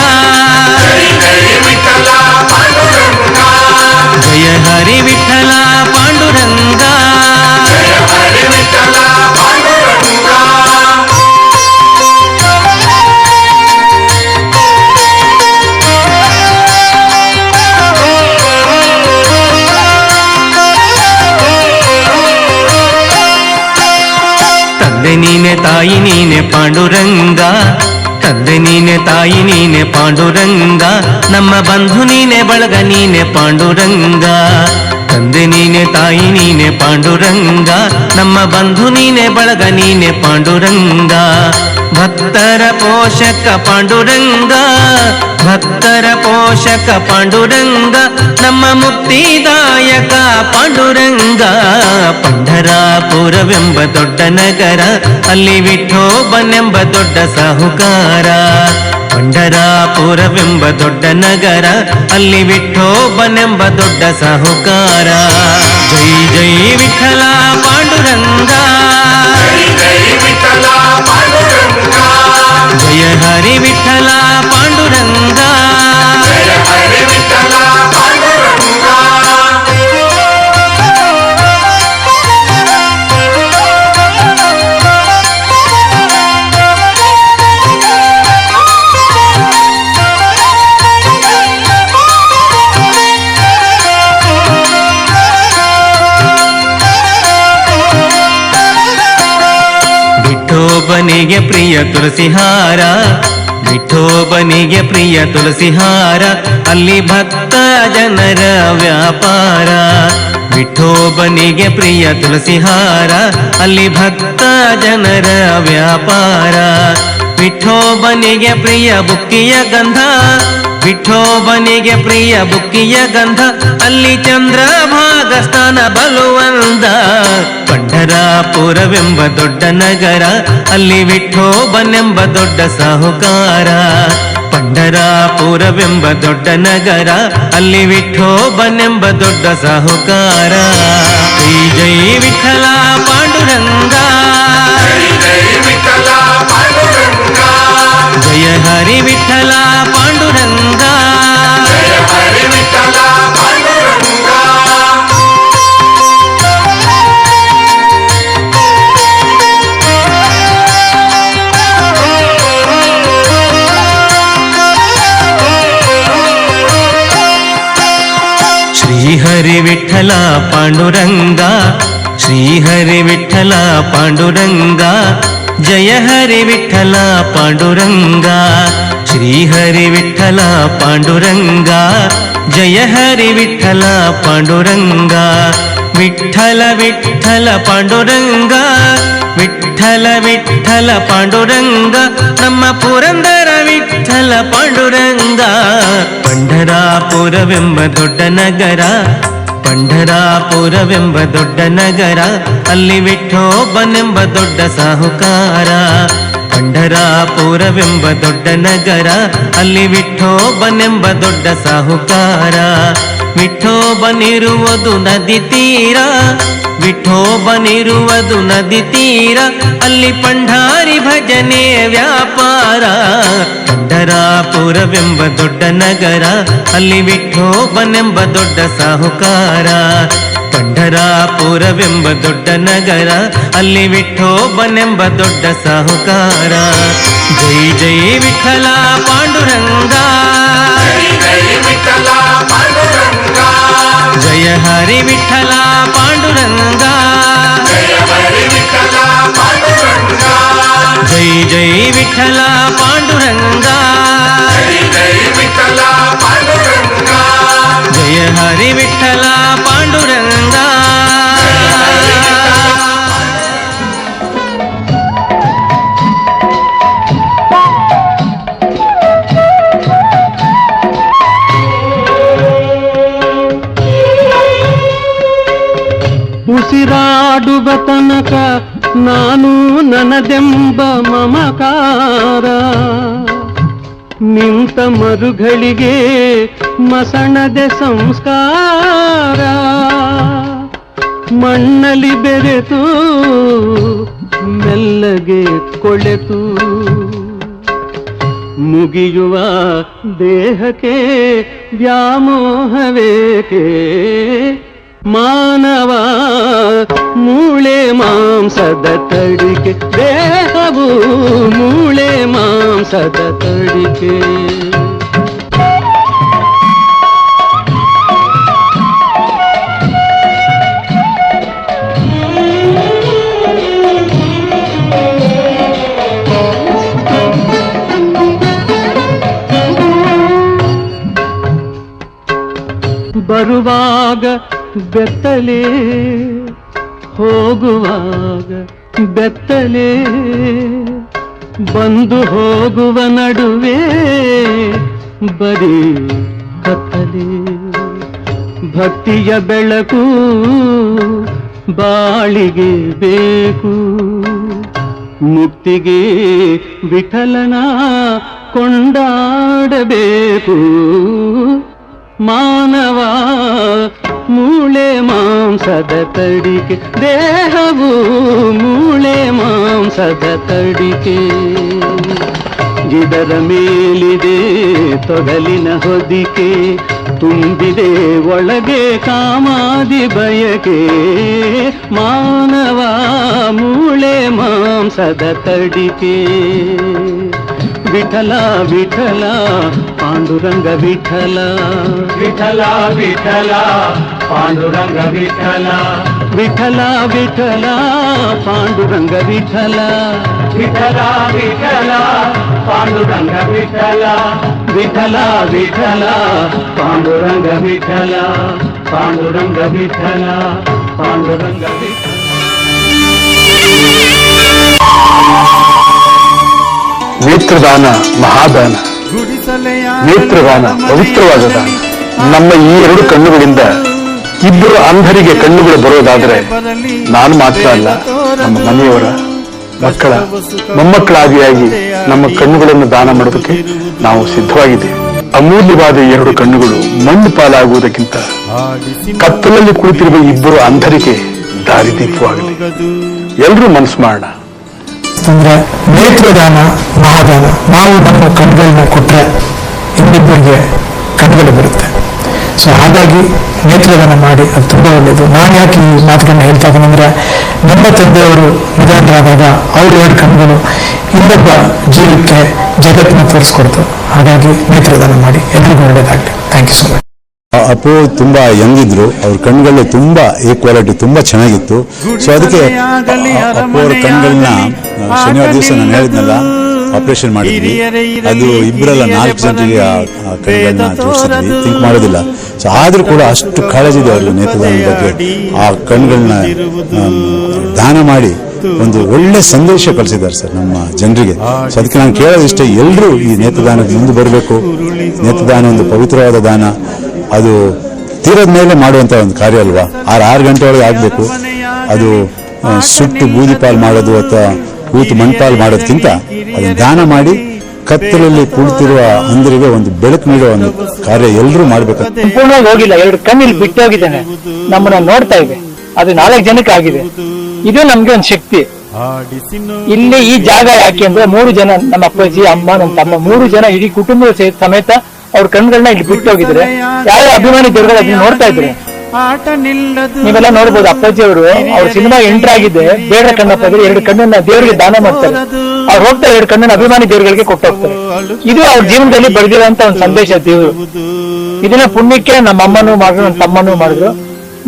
ಜಯ ಹರಿ ವಿಠಲ ಪಾಂಡುರಂಗ ತಂದೆ ನೀನೆ ತಾಯಿ ನೀನೆ ಪಾಂಡುರಂಗ ತಂದೆ ನೀನೆ ತಾಯಿ ನೀನೆ ಪಾಂಡುರಂಗ ನಮ್ಮ ಬಂಧು ನೀನೆ ಬಳಗ ನೀನೆ ಪಾಂಡುರಂಗ ತಂದೆ ನೀನೆ ತಾಯಿ ನೀನೆ ಪಾಂಡುರಂಗ ನಮ್ಮ ಬಂಧು ನೀನೆ ಬಳಗ ನೀನೆ ಪಾಂಡುರಂಗ ಭಕ್ತರ ಪೋಷಕ ಪಾಂಡುರಂಗ ಭಕ್ತರ ಪೋಷಕ ಪಾಂಡುರಂಗ ನಮ್ಮ ಮುಕ್ತಿದಾಯಕ ಪಾಂಡುರಂಗ ಪಂಢರಾಪುರವೆಂಬ ದೊಡ್ಡ ನಗರ ಅಲ್ಲಿ ವಿಠೋಬನೆಂಬ ದೊಡ್ಡ ಸಾಹುಕಾರ ಪಂಢರಾಪುರವೆಂಬ ದೊಡ್ಡ ನಗರ, ಅಲ್ಲಿ ವಿಠೋಬನೆಂಬ ದೊಡ್ಡ ಸಾಹುಕಾರ. ಜೈ ಜೈ ವಿಠಲ ಪಾಂಡುರಂಗ, ಜಯ ಹರಿ ವಿಠಲ ಪಾಂಡುರಂಗ. ವಿಠೋಬನಿಗೆ ಪ್ರಿಯ ತುಳಸಿಹಾರ, ವಿಠೋಬನಿಗೆ ಪ್ರಿಯ ತುಳಸಿಹಾರ, ಅಲ್ಲಿ ಭಕ್ತ ಜನರ ವ್ಯಾಪಾರ. ವಿಠೋಬನಿಗೆ ಪ್ರಿಯ ತುಳಸಿಹಾರ, ಅಲ್ಲಿ ಭಕ್ತ ಜನರ ವ್ಯಾಪಾರ. ವಿಠೋಬನಿಗೆ ಪ್ರಿಯ ಬುಕ್ಕಿಯ ಗಂಧ, ವಿಠೋಬನಿಗೆ ಪ್ರಿಯ ಬುಕ್ಕಿಯ ಗಂಧ, ಅಲ್ಲಿ ಚಂದ್ರಭಾಗ ಸ್ಥಾನ ಬಲುವಂದ. ಪಂಢರಾಪುರವೆಂಬ ದೊಡ್ಡ ನಗರ, ಅಲ್ಲಿ ವಿಠೋಬನೆಂಬ ದೊಡ್ಡ ಸಾಹುಕಾರ. ಪಂಢರಾಪುರವೆಂಬ ದೊಡ್ಡ ನಗರ, ಅಲ್ಲಿ ವಿಠೋಬನೆಂಬ ದೊಡ್ಡ ಸಾಹುಕಾರ. ಜೈ ಜೈ ವಿಠಲ ಪಾಂಡುರಂಗ, ಜಯ ಹರಿ ವಿಠಲ ಪಾಂಡುರಂಗ. ಶ್ರೀಹರಿ ವಿಠಲ ಪಾಂಡುರಂಗ, ಶ್ರೀಹರಿ ವಿಠಲ ಪಾಂಡುರಂಗ, ಜಯ ಹರಿ ವಿಠಲ ಪಾಂಡುರಂಗ. ಶ್ರೀಹರಿ ವಿಠಲ ಪಾಂಡುರಂಗ, ಜಯ ಹರಿ ವಿಠಲ ಪಾಂಡುರಂಗ. ವಿಠಲ ವಿಠಲ ಪಾಂಡುರಂಗ, ವಿಠಲ ವಿಠಲ ಪಾಂಡುರಂಗ, ನಮ್ಮ ಪುರಂದರ ವಿಠಲ ಪಾಂಡುರಂಗ. ಪಂಢರಾಪುರವೆಂಬ ದೊಡ್ಡ ನಗರ, ಪಂಢರಾಪುರವೆಂಬ ದೊಡ್ಡ ನಗರ, ಅಲ್ಲಿ ವಿಠೋಬನೆಂಬ ದೊಡ್ಡ ಸಾಹುಕಾರ. ಪಂಢರಾಪುರವೆಂಬ ದೊಡ್ಡ ನಗರ, ಅಲ್ಲಿ ವಿಠೋಬನೆಂಬ ದೊಡ್ಡ ಸಾಹುಕಾರ. ವಿಠೋಬನಿರುವುದು ನದಿ ತೀರ, ವಿಠೋಬನಿರುವುದು ನದಿ ತೀರ, ಅಲ್ಲಿ ಪಂಢಾರಿ ಭಜನೆ ವ್ಯಾಪಾರ. ಪಂಢರಾಪುರವೆಂಬ ದೊಡ್ಡ ನಗರ, ಅಲ್ಲಿ ವಿಠೋಬನೆಂಬ ದೊಡ್ಡ ಸಾಹುಕಾರ. ಪಂಢರಾಪುರವೆಂಬ ದೊಡ್ಡ ನಗರ, ಅಲ್ಲಿ ವಿಠೋಬನೆಂಬ ದೊಡ್ಡ ಸಾಹುಕಾರ. ಜೈ ಜೈ ವಿಠಲ ಪಾಂಡುರಂಗ, ಜಯ ಹರಿ ವಿಠಲ ಪಾಂಡುರಂಗ. ಜೈ ಜೈ ವಿಠಲ ಪಾಂಡುರಂಗ, ಜಯ ಹರಿ ವಿಠಲ ಪಾಂಡುರಂಗ. ಉಸಿರಾಡುವ ತನಕ ನಾನು ನನ್ನದೆಂಬ ಮಮಕಾರ, ನಿಂತ ಮರುಗಳಿಗೆ ಮಸಣದೆ ಸಂಸ್ಕಾರ. ಮಣ್ಣಲ್ಲಿ ಬೆರೆತು ಮೆಲ್ಲಗೆ ಕೊಳೆತು, ಮುಗಿಯುವ ದೇಹಕ್ಕೆ ವ್ಯಾಮೋಹವೇಕೆ. ಮಾನವ ಮೂಳೆ ಮಾಂಸದ ತಡಿಕೆ, ದೇಹವು ಮೂಳೆ ಮಾಂಸದ ತಡಿಕೆ. ಬರುವಾಗ ಬೆತ್ತಲೆ, ಹೋಗುವಾಗ ಬೆತ್ತಲೆ, ಬಂದು ಹೋಗುವ ನಡುವೆ ಬರೀ ಕತ್ತಲೆ. ಭಕ್ತಿಯ ಬೆಳಕು ಬಾಳಿಗೆ ಬೇಕು, ಮುಕ್ತಿಗೆ ವಿಠಲನ ಕೊಂಡಾಡಬೇಕು ಮಾನವ ಮೂಳೆ ಮಾಂಸದ ತಡಿಕೆ ದೇಹವು ಮೂಳೆ ಮಾಂಸದ ತಡಿಕೆ ಗಿಡದ ಮೇಲಿದೆ ತೊಗಲಿನ ಹೊದಿಕೆ ತುಂಬಿದೆ ಒಳಗೆ ಕಾಮಾದಿ ಬಯಕೆ ಮಾನವ ಮೂಳೆ ಮಾಂಸದ ತಡಿಕೆ ವಿಠಲ ವಿಠಲ ಪಾಂಡುರಂಗ ವಿಠಲ ವಿಠಲ ವಿಠಲ ಪಾಂಡುರಂಗ ವಿಠಲ ವಿಠಲ ವಿಠಲ ಪಾಂಡುರಂಗ ವಿಠಲ ವಿಠಲ ವಿಠಲ ಪಾಂಡುರಂಗ ವಿಠಲ ವಿಠಲ ವಿಠಲ ಪಾಂಡುರಂಗ ವಿಠಲ ಪಾಂಡುರಂಗ ವಿಠಲ ಪಾಂಡುರಂಗ ವಿಠಲ. ನೇತ್ರದಾನ ಮಹಾದಾನ, ನೇತ್ರದಾನ ಪವಿತ್ರವಾದ ದಾನ. ನಮ್ಮ ಈ ಎರಡು ಕಣ್ಣುಗಳಿಂದ ಇಬ್ಬರು ಅಂಧರಿಗೆ ಕಣ್ಣುಗಳು ಬರೋದಾದ್ರೆ ನಾನು ಮಾತ್ರ ಅಲ್ಲ, ನಮ್ಮ ಮನೆಯವರ ಮಕ್ಕಳ ಮೊಮ್ಮಕ್ಕಳಾದಿಯಾಗಿ ನಮ್ಮ ಕಣ್ಣುಗಳನ್ನು ದಾನ ಮಾಡೋದಕ್ಕೆ ನಾವು ಸಿದ್ಧವಾಗಿದ್ದೇವೆ. ಅಮೂಲ್ಯವಾದ ಎರಡು ಕಣ್ಣುಗಳು ಮಣ್ಣು ಪಾಲಾಗುವುದಕ್ಕಿಂತ ಕತ್ತಲಲ್ಲಿ ಕುಳಿತಿರುವ ಇಬ್ಬರು ಅಂಧರಿಗೆ ದಾರಿದೀಪವಾಗಲಿ. ಎಲ್ಲರೂ ಮನಸ್ಸು ಮಾಡೋಣ. ಅಂದ್ರೆ ನೇತ್ರದಾನ ಮಹಾದಾನ. ನಾವು ನಮ್ಮ ಕಣ್ಗಳನ್ನ ಕೊಟ್ಟರೆ ಇನ್ನಿಬ್ಬರಿಗೆ ಕಣ್ಗಳು ಬರುತ್ತೆ. ಸೊ ಹಾಗಾಗಿ ನೇತ್ರದಾನ ಮಾಡಿ, ಅದು ತುಂಬ ಒಳ್ಳೆಯದು. ನಾನು ಯಾಕೆ ಈ ಮಾತುಗಳನ್ನ ಹೇಳ್ತಾ ಇದ್ದೀನಿ ಅಂದರೆ, ನಮ್ಮ ತಂದೆಯವರು ನಿಧನರಾದಾಗ ಅವ್ರ ಎರಡು ಕಣ್ಗಳು ಇನ್ನೊಬ್ಬ ಜೀವಕ್ಕೆ ಜಗತ್ತನ್ನ ತೋರಿಸ್ಕೊಡ್ತು. ಹಾಗಾಗಿ ನೇತ್ರದಾನ ಮಾಡಿ, ಎಲ್ರಿಗೂ ಒಳ್ಳೆಯದಾಗಲಿ. Thank you so much. Appu ತುಂಬ ಯಂಗಿದ್ರು, ಅವ್ರ ಕಣ್ಗಳು ತುಂಬ ಈಕ್ವಾಲಿಟಿ ತುಂಬ ಚೆನ್ನಾಗಿತ್ತು. ಸೊ ಅದಕ್ಕೆ ಅಪ್ಪು ಅವ್ರ ಕಣ್ಗಳನ್ನ ಶನಿವಾರ ದಿವಸ ನಾನು ಹೇಳಿದ್ನಲ್ಲ ಆಪರೇಷನ್ ಮಾಡಿದ್ವಿ. ಅದು ಇಬ್ಬರಲ್ಲ 4 ಜನರಿಗೆ ಆ ಕಣ್ಗಳನ್ನ ಜೋಡಿಸಿದ್ವಿ, ಥಿಂಕ್ ಮಾಡೋದಿಲ್ಲ. ಸೊ ಆದ್ರೂ ಕೂಡ ಅಷ್ಟು ಕಾಳಜಿ ಇದೆ ಅವ್ರಿಗೆ ನೇತ್ರದಾನ ಬಗ್ಗೆ. ಆ ಕಣ್ಗಳನ್ನ ದಾನ ಮಾಡಿ ಒಂದು ಒಳ್ಳೆ ಸಂದೇಶ ಕಳಿಸಿದ್ದಾರೆ ಸರ್ ನಮ್ಮ ಜನರಿಗೆ. ಸೊ ಅದಕ್ಕೆ ನಾನು ಕೇಳೋದಿಷ್ಟೇ, ಎಲ್ಲರೂ ಈ ನೇತ್ರದಾನಕ್ಕೆ ಮುಂದೆ ಬರಬೇಕು. ನೇತ್ರದಾನ ಒಂದು ಪವಿತ್ರವಾದ ದಾನ. ಅದು ತೀರದ ಮೇಲೆ ಮಾಡುವಂತ ಒಂದು ಕಾರ್ಯ ಅಲ್ವಾ. 6 ಗಂಟೆ ಒಳಗೆ ಆಗ್ಬೇಕು. ಅದು ಸುಟ್ಟು ಬೂದಿ ಪಾಲು ಮಾಡೋದು ಅಥವಾ ಕೂತು ಮಣ್ಪಾಲು ಮಾಡೋದಕ್ಕಿಂತ ಅದನ್ನು ದಾನ ಮಾಡಿ ಕತ್ತಲಲ್ಲಿ ಕುಳಿತಿರುವ ಅಂಧರಿಗೆ ಒಂದು ಬೆಳಕು ನೀಡುವ ಒಂದು ಕಾರ್ಯ ಎಲ್ಲರೂ ಮಾಡ್ಬೇಕು. ಸಂಪೂರ್ಣವಾಗಿ ಹೋಗಿಲ್ಲ, 2 ಕಣ್ಣಲ್ಲಿ ಬಿಟ್ಟು ಹೋಗಿದ್ದಾನೆ, ನಮ್ಮನ್ನ ನೋಡ್ತಾ ಇದೆ. ಅದು 4 ಜನಕ್ಕೆ ಆಗಿದೆ. ಇದು ನಮ್ಗೆ ಒಂದು ಶಕ್ತಿ. ಇಲ್ಲಿ ಈ ಜಾಗ ಯಾಕೆ ಅಂದ್ರೆ 3 ಜನ, ನಮ್ಮ ಅಪ್ಪಾಜಿ, ಅಮ್ಮ, ನಮ್ಮ ತಮ್ಮ, 3 ಜನ ಇಡೀ ಕುಟುಂಬ ಸಮೇತ ಅವ್ರ ಕಣ್ಗಳನ್ನ ಇಲ್ಲಿ ಬಿಟ್ಟು ಹೋಗಿದ್ರೆ ಯಾವ ಅಭಿಮಾನಿ ದೇವರುಗಳು ಅದನ್ನ ನೋಡ್ತಾ ಇದ್ರೆ ನೀವೆಲ್ಲ ನೋಡ್ಬೋದು. ಅಪ್ಪಾಜಿ ಅವರು ಅವ್ರ ಸಿನಿಮಾ ಎಂಟರ್ ಆಗಿದೆ, ಬೇಡ ಕಣ್ಣಪ್ಪ 2 ಕಣ್ಣನ್ನ ದೇವರಿಗೆ ದಾನ ಮಾಡ್ತಾರೆ. ಅವ್ರು ಹೋಗ್ತಾರೆ 2 ಕಣ್ಣನ್ನ ಅಭಿಮಾನಿ ದೇವರುಗಳಿಗೆ ಕೊಟ್ಟು ಹೋಗ್ತಾರೆ. ಇದು ಅವ್ರ ಜೀವನದಲ್ಲಿ ಬೆಳೆದಿರೋಂತ ಒಂದು ಸಂದೇಶ ದೇವರು. ಇದನ್ನ ಪುಣ್ಯಕ್ಕೆ ನಮ್ಮ ಅಮ್ಮನೂ ಮಾಡಿದ್ರು, ನಮ್ಮ ತಮ್ಮನೂ ಮಾಡಿದ್ರು.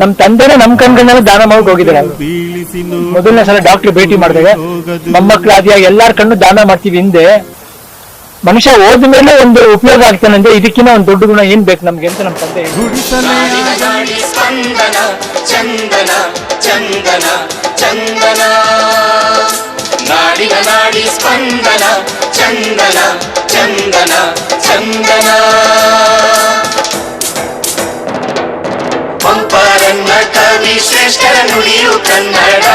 ನಮ್ ತಂದೆನೇ ನಮ್ ಕಣ್ಗಳನ್ನೆಲ್ಲ ದಾನ ಮಾಡಿ ಹೋಗಿದ್ದಾರೆ. ಮೊದಲನೇ ಸಲ ಡಾಕ್ಟರ್ ಭೇಟಿ ಮಾಡಿದಾಗ ಮೊಮ್ಮಕ್ಕಳು ಆದಿಯಾಗಿ ಎಲ್ಲಾರ ಕಣ್ಣು ದಾನ ಮಾಡ್ತೀವಿ. ಹಿಂದೆ ಮನುಷ್ಯ ಹೋದ ಮೇಲೆ ಒಂದು ಉಪಯೋಗ ಆಗ್ತಾನೆ ಅಂದ್ರೆ ಇದಕ್ಕಿಂತ ಒಂದು ದೊಡ್ಡ ಗುಣ ಏನ್ ಬೇಕು ನಮ್ಗೆ ಅಂತ ನಮ್ಮ ತಂದೆ. ಸ್ಪಂದನ ಚಂದನ ಚಂದನ ಚಂದನ ನಾಡಿನ ನಾಡಿ ಸ್ಪಂದನ ಚಂದನ ಚಂದನ ಚಂದನ ಪಂಪರನ್ನ ಕವಿ ಶ್ರೇಷ್ಠರ ನುಡಿಯು ಕನ್ನಡ,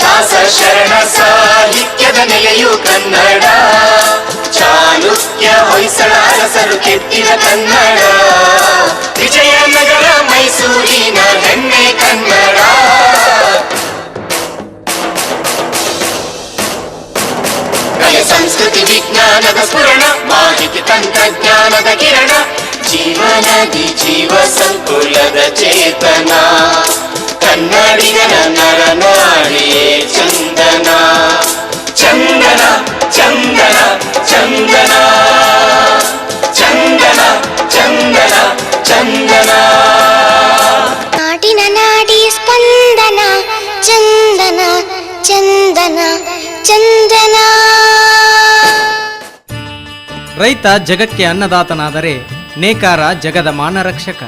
ದಾಸ ಶರಣ ಸಾಹಿತ್ಯದ ನೆಲೆಯು ಕನ್ನಡ, ಚಾಲುಕ್ಯ ಹೊಯ್ಸಳ ಅರಸರು ಕೆತ್ತಿದ ಕನ್ನಡ, ವಿಜಯನಗರ ಮೈಸೂರಿನ ಹೆಮ್ಮೆ ಕನ್ನಡ. ಕಲೆ ಸಂಸ್ಕೃತಿ ವಿಜ್ಞಾನದ ಸ್ಫುರಣ, ಮಾಹಿತಿ ತಂತ್ರಜ್ಞಾನದ ಕಿರಣ, ಜೀವನದಿ ಜೀವ ಸಂಕುಲದ ಚೇತನ, ಕನ್ನಡಿಗನ ನರನಾಡಿಯೇ ಚಂದನ ಚಂದನ ಚಂದನ ಚಂದನ ಚಂದನ ಚಂದನ ಚಂದನ ನಾಡಿನ ನಾಡಿ ಸ್ಪಂದನ ಚಂದನ ಚಂದನ ಚಂದನ. ರೈತ ಜಗಕ್ಕೆ ಅನ್ನದಾತನಾದರೆ ನೇಕಾರ ಜಗದ ಮಾನರಕ್ಷಕ.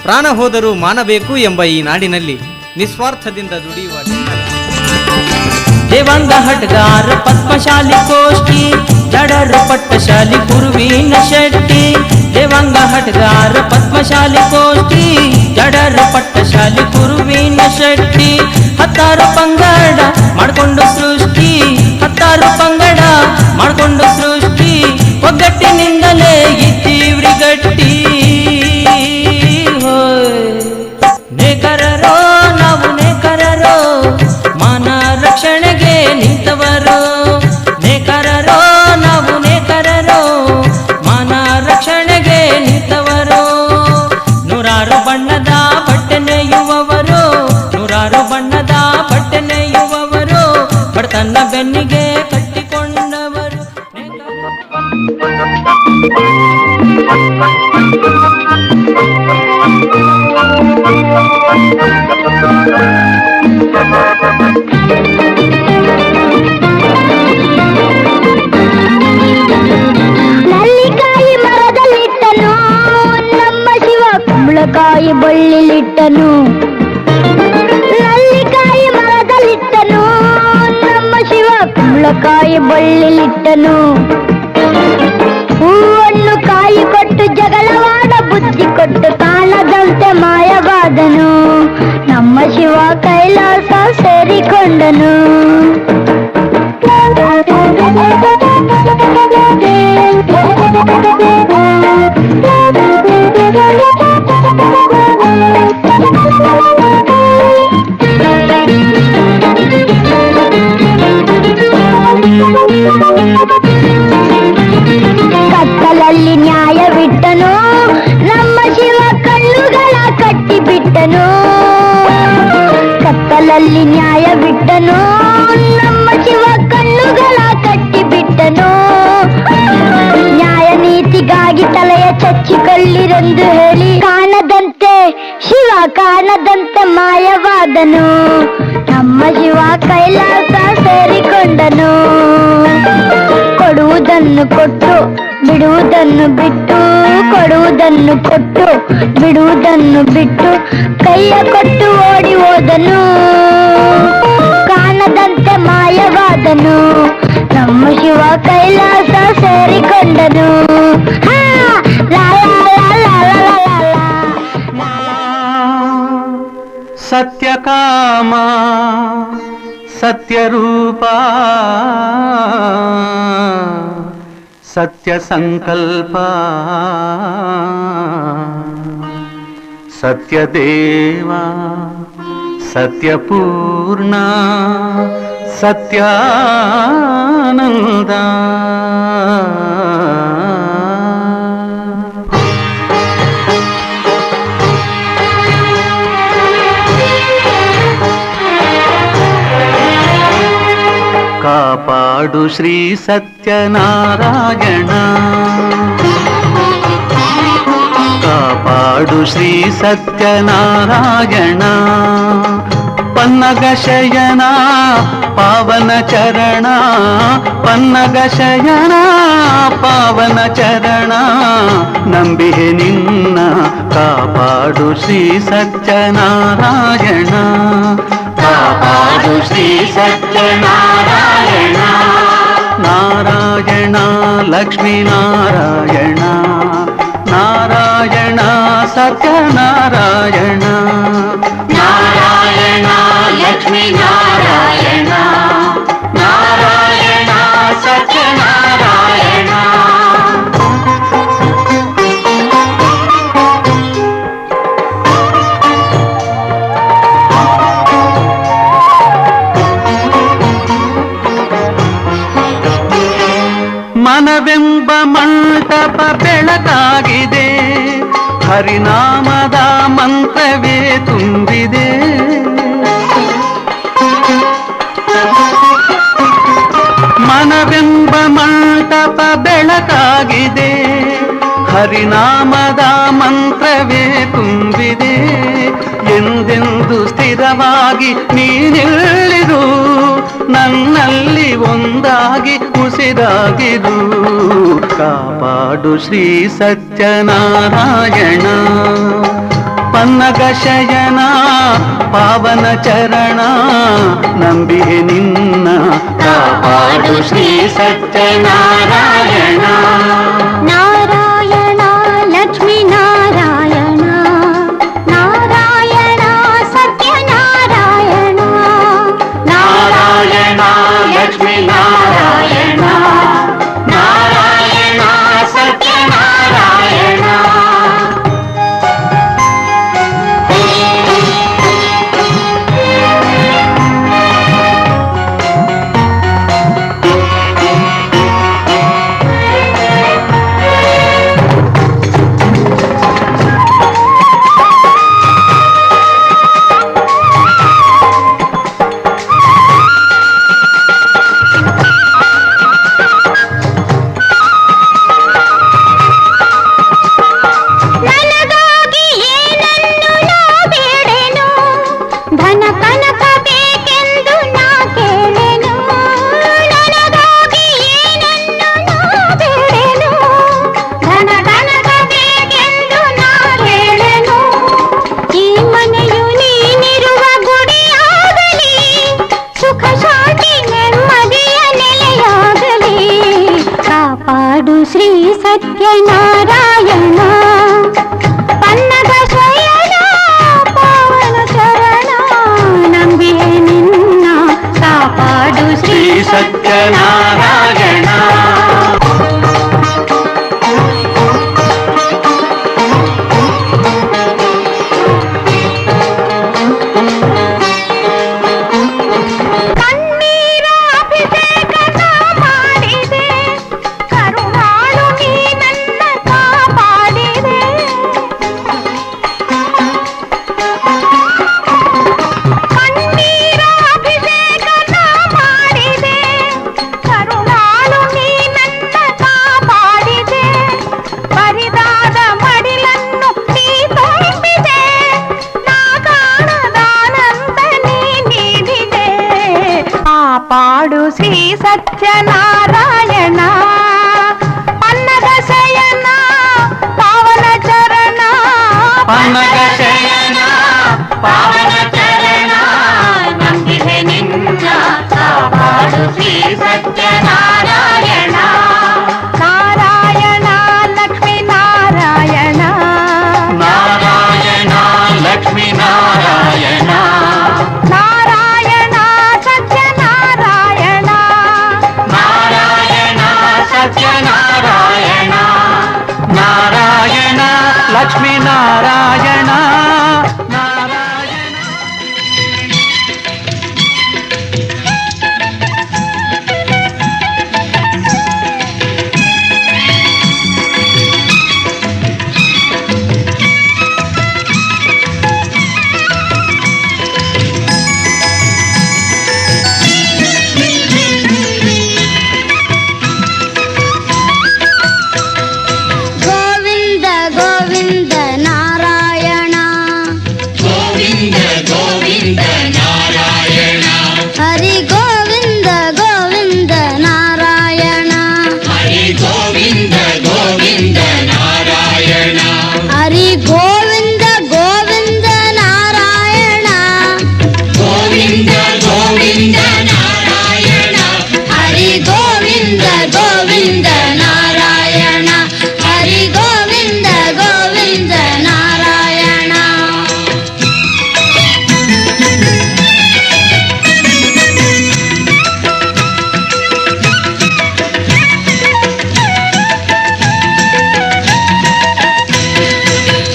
ಪ್ರಾಣ ಹೋದರೂ ಮಾನಬೇಕು ಎಂಬ ಈ ನಾಡಿನಲ್ಲಿ ನಿಸ್ವಾರ್ಥದಿಂದ ದುಡಿಯುವ ದೇವಂಗ ಹಟ್ಗಾರ ಪದ್ಮಶಾಲಿ ಕೋಷ್ಠಿ, ಜಡರ ಪಟ್ಟಶಾಲಿ ಗುರುವಿನ ಶೆಟ್ಟಿ. ದೇವಂಗ ಹಟ್ಗಾರ ಪದ್ಮಶಾಲಿ ಕೋಷ್ಠಿ, ಜಡರ ಪಟ್ಟಶಾಲಿ ಗುರುವಿನ ಶೆಟ್ಟಿ. 10 ಪಂಗಡ ಮಾಡ್ಕೊಂಡು ಸೃಷ್ಟಿ, 10 ಪಂಗಡ ಮಾಡ್ಕೊಂಡು ಸೃಷ್ಟಿ. ನಲ್ಲಿಕಾಯಿ ಮರದಲ್ಲಿಟ್ಟನು ನಮ್ಮ ಶಿವ ಕುಂಬಳಕಾಯಿ ಬಳ್ಳಿಲಿಟ್ಟನು. ನಲ್ಲಿಕಾಯಿ ಮರದಲ್ಲಿಟ್ಟನು ನಮ್ಮ ಶಿವ ಕುಂಬಳಕಾಯಿ ಬಳ್ಳಿಲಿಟ್ಟನು. ಹೂವನ್ನು ಕಾಯಿ ಕೊಟ್ಟು ಜಗಳವಾಡ ಬುದ್ಧಿ ಕೊಟ್ಟು ಕಾಣದಂತೆ ಮಾಯವಾದನು. ನಮ್ಮ ಶಿವ ಕೈಲಾಸ ಸೇರಿಕೊಂಡನು. ಕತ್ತಲಲ್ಲಿ ನ್ಯಾಯವಿಟ್ಟನು ನಮ್ಮ ಶಿವ ಕಣ್ಣುಗಳ ಕಟ್ಟಿಬಿಟ್ಟನು. ಕತ್ತಲಲ್ಲಿ ನ್ಯಾಯವಿಟ್ಟನು ನಮ್ಮ ಶಿವ ಕಣ್ಣುಗಳ ಕಟ್ಟಿಬಿಟ್ಟನು. ನ್ಯಾಯ ನೀತಿಗಾಗಿ ತಲೆಯ ಚಚ್ಚಿಕೊಳ್ಳಿರೆಂದು ಹೇಳಿ ಕಾಣದಂತೆ ಶಿವ ಕಾಣದಂತೆ ಮಾಯವಾದನು. ನಮ್ಮ ಶಿವ ಕೈಲಾಸ ಸೇರಿಕೊಂಡನು. ಕೊಡುವುದನ್ನು ಕೊಟ್ಟು ಬಿಡುವುದನ್ನು ಬಿಟ್ಟು, ಕೊಡುವುದನ್ನು ಕೊಟ್ಟು ಬಿಡುವುದನ್ನು ಬಿಟ್ಟು ಕೈಯ ಕೊಟ್ಟು ಓಡಿ ಹೋದನು. ಕಾಣದಂತೆ ಮಾಯವಾದನು. ನಮ್ಮ ಶಿವ ಕೈಲಾಸ ಸೇರಿಕೊಂಡನು. ಸತ್ಯಕಾಮ ಸತ್ಯರೂಪ ಸತ್ಯ ಸಂಕಲ್ಪ ಸತ್ಯದೇವ ಸತ್ಯಪೂರ್ಣ ಸತ್ಯಾನಂದ. ಕಾಪಾಡು ಶ್ರೀ ಸತ್ಯನಾರಾಯಣ, ಕಾಪಾಡು ಶ್ರೀ ಸತ್ಯನಾರಾಯಣ. ಪನ್ನಗ ಶಯನ ಪಾವನ ಚರಣ, ಪನ್ನಗ ಶಯನ ಪಾವನ ಚರಣ. ನಂಬಿಹೆ ನಿನ್ನ ಕಾಪಾಡು ಶ್ರೀ ಸತ್ಯನಾರಾಯಣ, ಕಾಪಾಡು ಶ್ರೀ ಸತ್ಯನಾರಾಯಣ. ನಾರಾಯಣ ಲಕ್ಷ್ಮೀ ನಾರಾಯಣ, ನಾರಾಯಣ ಸತ್ಯನಾರಾಯಣ. ನಾರಾಯಣ ಲಕ್ಷ್ಮೀ ನಾರಾಯಣ, ನಾರಾಯಣ ಸತ್ಯನಾರಾಯಣ. ಮನವೆಂಬ ಮಂಟಪ ಬೆಳಕಾಗಿದೆ, ಹರಿನಾಮದ ಮಂತ್ರವೇ ತುಂಬಿದೆ. ಮನವೆಂಬ ಮಂಟಪ ಬೆಳಕಾಗಿದೆ, ಹರಿನಾಮದ ಮಂತ್ರವೇ ತುಂಬಿದೆ. ಎಂದೆಂದು ಸ್ಥಿರವಾಗಿ ನೀನಿಲ್ಲಿರು, ನನ್ನಲ್ಲಿ ಒಂದಾಗಿ ಉಸಿರಾಗಿರು. ಕಾಪಾಡು ಶ್ರೀ ಸತ್ಯನಾರಾಯಣ, ಪನ್ನಗ ಶಯನ ಪಾವನ ಚರಣ. ನಂಬಿಹೆ ನಿನ್ನ ಕಾಪಾಡು ಶ್ರೀ ಸತ್ಯನಾರಾಯಣ. ನಾರಾಯಣ ಲಕ್ಷ್ಮೀ ನಾರಾಯಣ, ನಾರಾಯಣ ಸತ್ಯನಾರಾಯಣ. ನಾರಾಯಣ ಲಕ್ಷ್ಮೀ ನಾರಾಯಣ, ನಾರಾಯಣ ಸತ್ಯನಾರಾಯಣ. ಸತ್ಯನಾರಾಯಣ ಪನ್ನಗ ಶಯನ ಪಾವನ ಚರಣ ನಂಬಿಯೇ ನಿನ್ನ ಕಾಪಾಡು ಶ್ರೀ ಸತ್ಯನಾರಾಯಣ ಪಾಡು ಶ್ರೀ ಸತ್ಯನಾರಾಯಣ ಪನ್ನಗ ಶಯನ ಪಾವನ ಚರಣ ಪನ್ನಗ ಶಯನ ಪಾವನ ಚರಣ ನಂಬಿದೆ ನಿನ್ನ ಕಾಪಾಡು ಶ್ರೀ ಸತ್ಯನಾರಾಯಣ ನಾರಾಯಣ ಲಕ್ಷ್ಮೀ ನಾರಾಯಣ ನಾರಾಯಣ ಲಕ್ಷ್ಮೀ ನಾರಾಯಣ ನಾರಾಯಣ ಸತ್ಯನಾರಾಯಣ ನಾರಾಯಣ ಸತ್ಯನಾರಾಯಣ ನಾರಾಯಣ ಲಕ್ಷ್ಮೀ ನಾರಾಯಣ ನಾರಾಯಣ ಗೋವಿಂದ ಗೋವಿಂದ ನಾರಾಯಣ ಗೋವಿಂದ ಗೋವಿಂದ ನಾರಾಯಣ ಹರಿ ಗೋವಿಂದ ಗೋವಿಂದ ನಾರಾಯಣ ಹರಿ ಗೋವಿಂದ ಗೋವಿಂದ ನಾರಾಯಣ ಹರಿ ಗೋವಿಂದ ಗೋವಿಂದ ನಾರಾಯಣ ಗೋವಿಂದ ಗೋವಿಂದ ನಾರಾಯಣ ಹರಿ ಗೋವಿಂದ ಗೋವಿಂದ ನಾರಾಯಣ ಹರಿ ಗೋವಿಂದ ಗೋವಿಂದ ನಾರಾಯಣ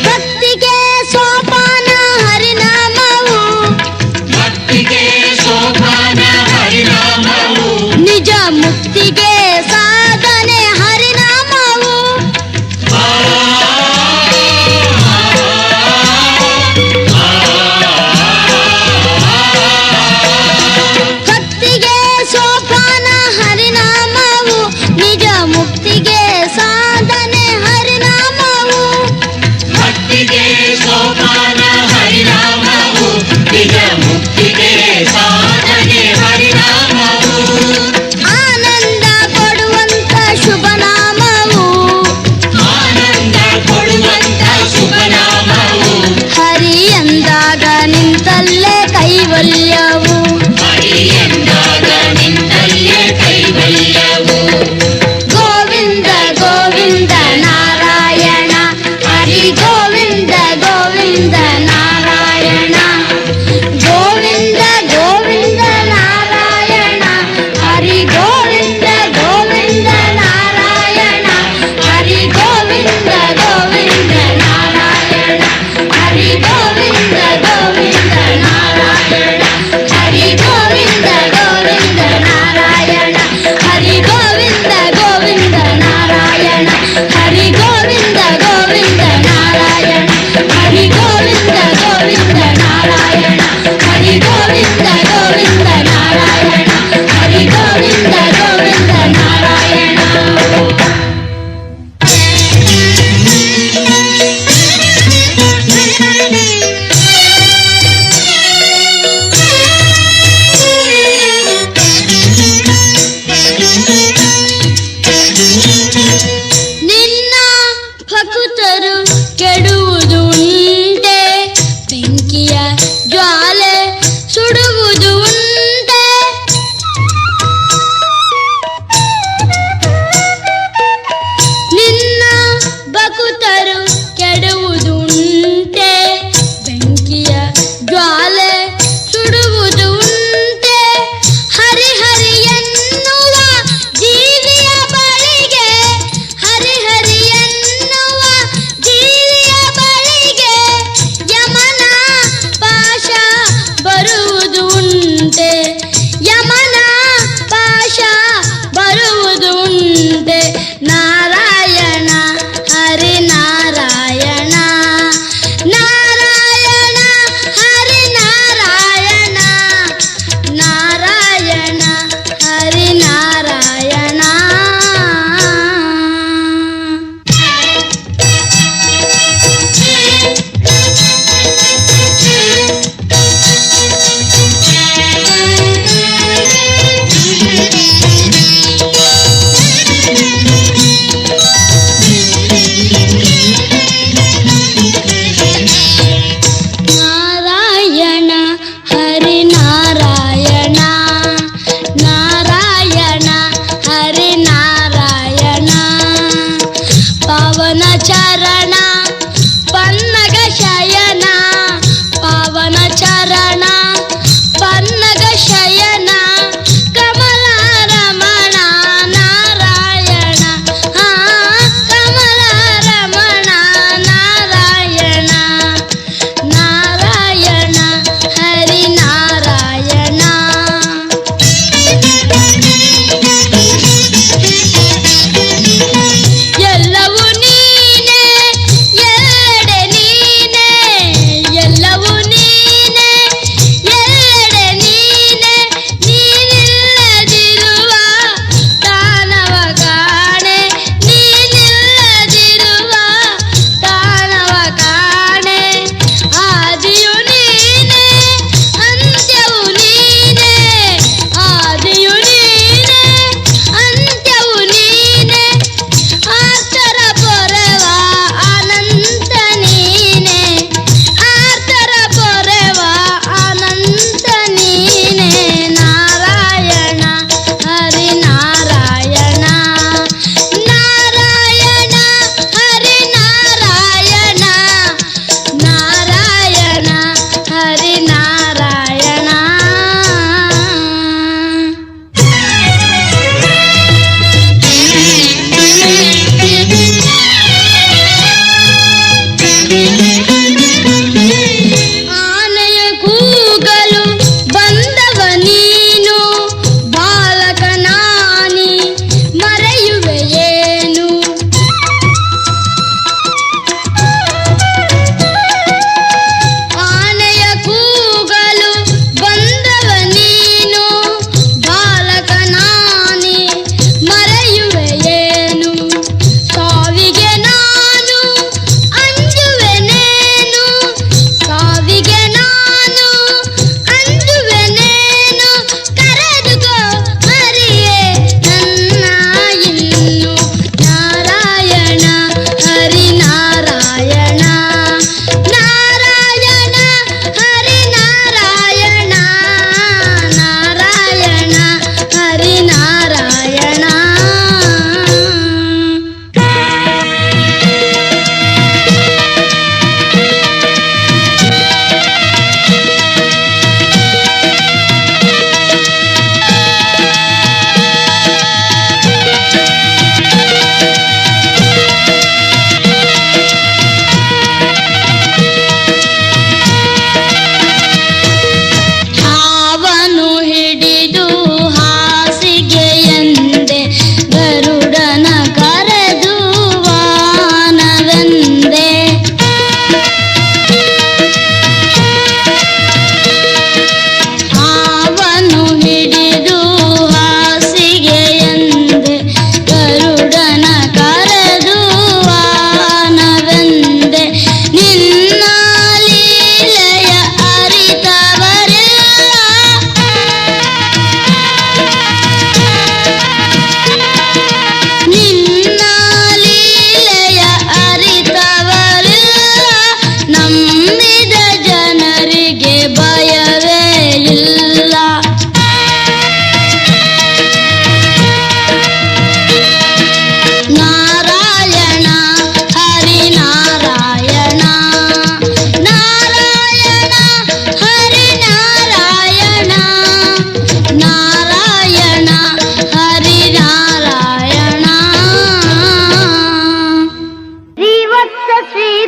ಭಕ್ತಿಗೆ ಸೋಪಾನ ಹರಿನಾಮವು ಭಕ್ತಿಗೆ ಸೋಪಾನ ಹರಿನಾಮವು ನಿಜ ಮುಕ್ತಿಗೆ ಸಾಧನೆ ಹರಿನಾಮವು ಭಕ್ತಿಗೆ ಸೋಪಾನ ಹರಿನಾಮವು ನಿಜ ಮುಕ್ತಿಗೆ ಸಾಧನೆ ಹರಿನಾಮವು ಭಕ್ತಿಗೆ ಸೋಪಾನ ಹರಿನಾಮವು ನಿಜ ಮುಕ್ತಿಗೆ ಸಾಧನೆ ಹರಿನಾಮವು ಆನಂದ ಕೊಡುವಂತ ಶುಭನಾಮವು ಆನಂದ ಕೊಡುವಂತ ಶುಭನಾಮವು ಹರಿ ಎಂದಾಗ ನಿಂತಲ್ಲೇ ಕೈವಲ್ಯವು ಹರಿ ಎಂದಾಗ ನಿಂತಲ್ಲೇ ಕೈವಲ್ಯವು ಗೋವಿಂದ ಗೋವಿಂದ ನಾರಾಯಣ ಹರಿ ಗೋವಿಂದ ಗೋವಿಂದ ನಾರಾಯಣ ಗೋವಿಂದ ಗೋವಿಂದ ನಾರಾಯಣ ಹರಿ ಗೋವಿಂದ ಗೋವಿಂದ ನಾರಾಯಣ ಹರಿ ಗೋವಿಂದ ಗೋವಿಂದ ನಾರಾಯಣ ಹರಿ ಗೋವಿಂದ ಗೋವಿಂದ ನಾರಾಯಣ ಹರಿ ಗೋವಿಂದ ಗೋವಿಂದ ನಾರಾಯಣ ಹರಿ ಗೋವಿಂದ ಗೋವಿಂದ ನಾರಾಯಣ ಹರಿ ಗೋವಿಂದ ಗೋವಿಂದ ನಾರಾಯಣ ಹರಿ ಗೋವಿಂದ ಗೋವಿಂದ ನಾರಾಯಣ ಹರಿ ಗೋವಿಂದ ಗೋವಿಂದ ನಾರಾಯಣ ಹರಿ ಗೋವಿಂದ ಗೋವಿಂದ ನಾರಾಯಣ ನಿನ್ನ ಭಕ್ತರು ಕೆಡುವುದು ಉಂಟೆ ಬೆಂಕಿಯ ಜ್ವಾಲೆ ಸುಡುವುದು ಉಂಟೆ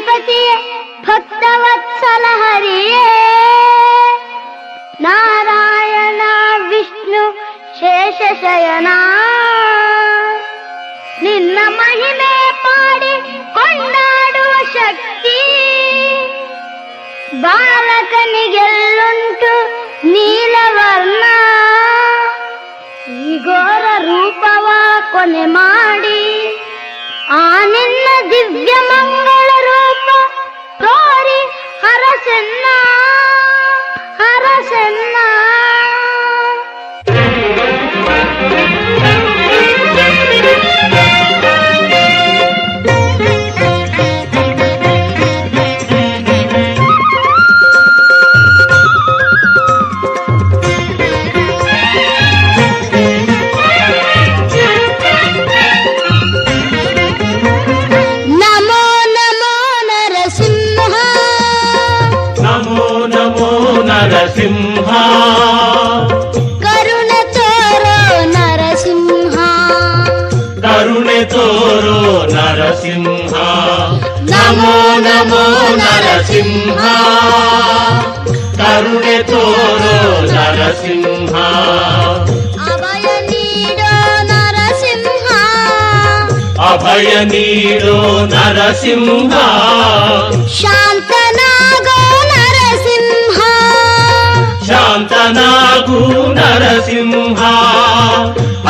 ಶ್ರೀಪತಿಯೇ ಭಕ್ತವತ್ಸಲ ಹರಿಯೇ ನಾರಾಯಣ ವಿಷ್ಣು ಶೇಷಶಯನ ನಿನ್ನ ಮಹಿಮೆ ಪಾಡಿ ಕೊಂಡಾಡುವ ಶಕ್ತಿ ಬಾಲಕನಿಗೆಲ್ಲುಂಟು ನೀಲವರ್ಣ ಈ ಘೋರ ರೂಪವ ಕೊನೆ ಮಾಡಿ ಆ ನಿನ್ನ ದಿವ್ಯ ಮಂಗಳ ರೂಪ ತೋರಿ ಹರಸೆನ್ನ ಹರಸೆನ್ನ ನರಸಿಂಹ ಕರುಣೆ ತೋರೋ ನರಸಿಂಹ ಕರುಣೆ ತೋರೋ ನರಸಿಂಹ ನಮೋ ನಮೋ ನರಸಿಂಹ ಕರುಣೆ ತೋರೋ ನರಸಿಂಹ ಅಭಯ ನೀಡೋ ನರಸಿಂಹ ಅಭಯ ನೀಡೋ ನರಸಿಂಹ ಶಾಂತನಾಗೋ ನರಸಿಂಹ ಶಾಂತನಾಗು ನರಸಿಂಹ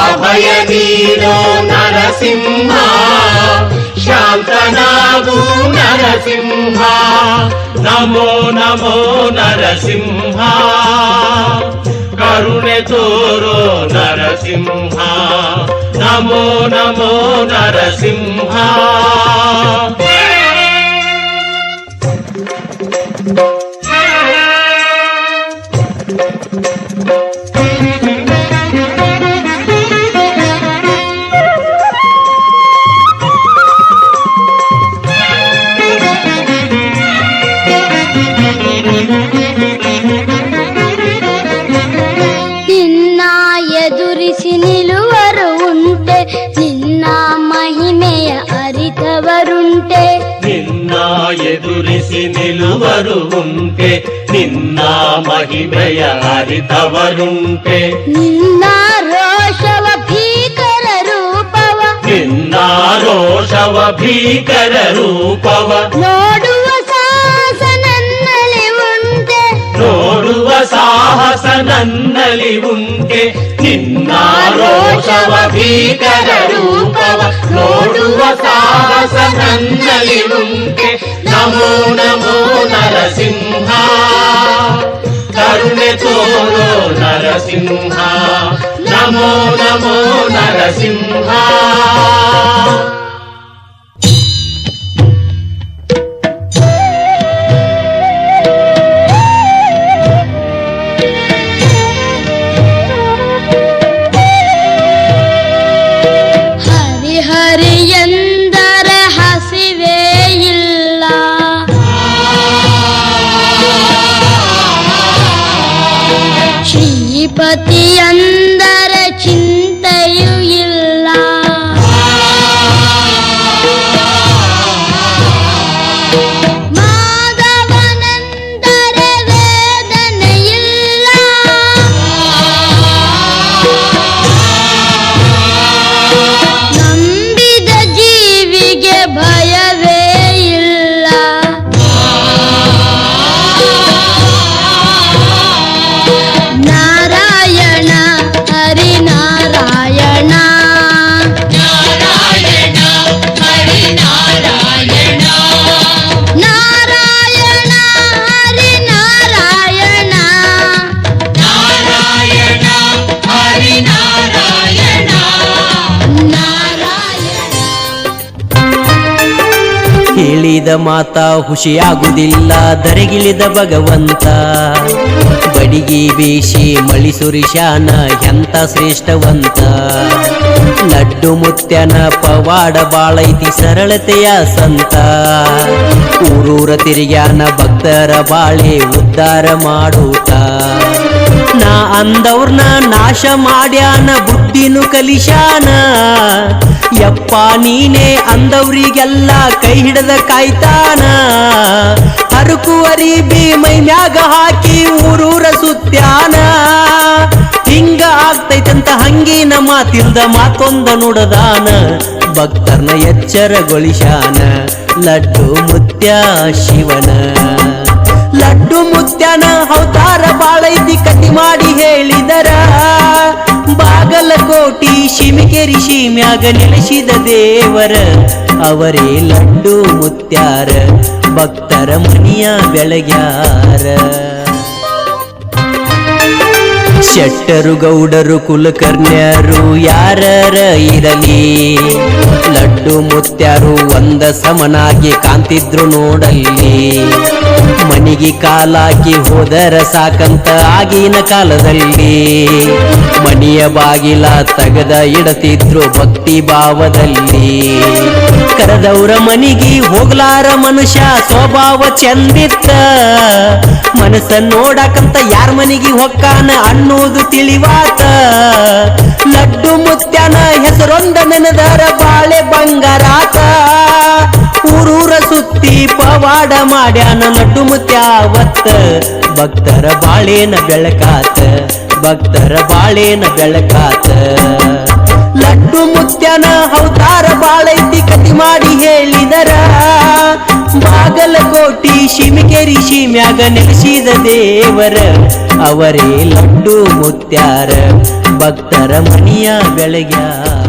ಅಭಯ ನೀಡೋ ನರಸಿಂಹ ಶಾಂತನಾಗು ನರಸಿಂಹ ನಮೋ ನಮೋ ನರಸಿಂಹ ಕರುಣೆ ತೋರೋ ನರಸಿಂಹ ನಮೋ ನಮೋ ನರಸಿಂಹ ನಿನ್ನ ಎದುರಿಸಿ ನಿಲ್ಲುವರು ಉಂಟೆ ನಿನ್ನ ಮಹಿಮೆಯ ಅರಿತವರುಂಟೆ ನಿನ್ನ ಎದುರಿಸಿ ನಿಲ್ಲುವರು ಉಂಟೆ ನಿನ್ನ ಮಹಿಮೆಯ ಅರಿತವರುಂಟೆ ನಿನ್ನ ರೋಷವ ಭೀಕರ ರೂಪವ ನಿನ್ನ ರೋಷವ ಭೀಕರ ರೂಪವ ನೋಡುವ ಸಾಹಸ ನನ್ನಲ್ಲಿ ಉಂಟೆ ನೋಡುವ ಸಾಹಸ ನನ್ನಲ್ಲಿ ಉಂಟೆ ನಿನ್ನ ರೋಷವ ಭೀಕರ ರೂಪವ ನೋಡುವ ಸಾಹಸ ನನ್ನಲ್ಲಿ ಉಂಟೆ ನಮೋ ನಮೋ ನರಸಿಂಹ ಕರುಣೆ ತೋರೋ ನರಸಿಂಹ ನಮೋ ನಮೋ ನರಸಿಂಹ ಹರಿ ಎಂದರೆ ಹಸಿವೇ ಇಲ್ಲ ಶ್ರೀಪತಿ ಎಂದರೆ ಚಿಂತೆಯೂ ಇಲ್ಲ ಮಾಧವನೆಂದರೆ ವೇದನೆ ಇಲ್ಲ ನಂಬಿದ ಜೀವಿಗೆ ಭಯವೇ ಇಲ್ಲ ನಾರಾಯಣ ಹರಿನಾರಾಯಣ ನಾರಾಯಣ ಹರಿನಾರಾಯಣ ನಾರಾಯಣ ಹರಿನಾರಾಯಣ ನಾರಾಯಣ ಹರಿನಾರಾಯಣ ಹೇಳಿದ ಮಾತ ಹುಷಿಯಾಗುವುದಿಲ್ಲ ಧರೆಗಿಳಿದ ಭಗವಂತ ಬಡಿಗಿ ಬೀಸಿ ಮಳಿ ಸುರಿಶಾನ ಎಂತ ಶ್ರೇಷ್ಠವಂತ ಲಡ್ಡು ಮುತ್ಯನ ಪವಾಡ ಬಾಳೈತಿ ಸರಳತೆಯ ಸಂತ ಊರೂರ ತಿರುಗ್ಯಾನ ಭಕ್ತರ ಬಾಳೆ ಉದ್ಧಾರ ಮಾಡೂತ ನಾ ಅಂದವ್ರನ್ನ ನಾಶ ಮಾಡ್ಯಾನ ಬುದ್ಧಿನು ಕಲಿಶಾನ ಯಪ್ಪ ನೀನೇ ಅಂದವ್ರಿಗೆಲ್ಲ ಕೈ ಹಿಡದ ಕಾಯ್ತಾನ ಹರಕು ಅರಿಬಿ ಮೈ ಮ್ಯಾಗ ಹಾಕಿ ಊರೂರ ಸುತ್ಯಾನ ಹಿಂಗ ಆಗ್ತೈತಂತ ಹಂಗಿನ ಮಾತಿಲ್ದ ಮಾತೊಂದ ನುಡದಾನ ಭಕ್ತರ್ನ ಎಚ್ಚರಗೊಳಿಶಾನ ಲಡ್ಡು ಮುತ್ಯ ಶಿವನ ಲಡ್ಡು ಮುತ್ಯನ ಅವತಾರ ಬಾಳೈತಿ ಕತಿ ಮಾಡಿ ಹೇಳಿದರ ಬಾಗಲಕೋಟಿ ಶಿಮಿಕೆರಿ ಶಿಮ್ಯಾಗ ನೆಲೆಸಿದ ದೇವರ ಅವರೇ ಲಡ್ಡು ಮುತ್ಯಾರ ಭಕ್ತರ ಮನಿಯ ಬೆಳಗ್ಯಾರ ಶೆಟ್ಟರು ಗೌಡರು ಕುಲಕರ್ಣ್ಯರು ಯಾರರ ಇರಲಿ ಲಡ್ಡು ಮುತ್ಯಾರು ಒಂದ ಸಮನಾಗಿ ಕಾಂತಿದ್ರು ನೋಡಲ್ಲಿ ಮನಿಗೆ ಕಾಲಾಕಿ ಹೋದರ ಸಾಕಂತ ಆಗಿನ ಕಾಲದಲ್ಲಿ ಮನಿಯ ಬಾಗಿಲ ತಗದ ಇಡತಿದ್ರು ಭಕ್ತಿ ಭಾವದಲ್ಲಿ ಕರೆದವ್ರ ಮನಿಗೆ ಹೋಗ್ಲಾರ ಮನುಷ್ಯ ಸ್ವಭಾವ ಚಂದಿತ್ತ ಮನಸ್ಸ ನೋಡಕಂತ ಯಾರ ಮನಿಗೆ ಹೊಕ್ಕಾನ ಅನ್ನೋದು ತಿಳಿವಾತ ಲಡ್ಡು ಮುತ್ಯನ ಹೆಸರೊಂದ ನೆನದರ ಬಾಳೆ ಬಂಗಾರಾತ ಊರೂರ ಸುತ್ತಿ ಪವಾಡ ಮಾಡ್ಯಾನ ಲಡ್ಡು ಮುತ್ಯಾವತ್ತ ಭಕ್ತರ ಬಾಳೇನ ಬೆಳಕಾತ ಭಕ್ತರ ಬಾಳೇನ ಬೆಳಕಾತ ಲಡ್ಡು ಮುತ್ಯನ ಅವತಾರ ಬಾಳೈತಿ ಕತಿ ಮಾಡಿ ಹೇಳಿದರ ಬಾಗಲಕೋಟಿ ಶಿಮಿಕೆರಿ ಶಿಮ್ಯಾಗ ನೆಲೆಸಿದ ದೇವರ ಅವರೇ ಲಡ್ಡು ಮುತ್ಯಾರ ಭಕ್ತರ ಮನಿಯ ಬೆಳಗ್ಯಾರ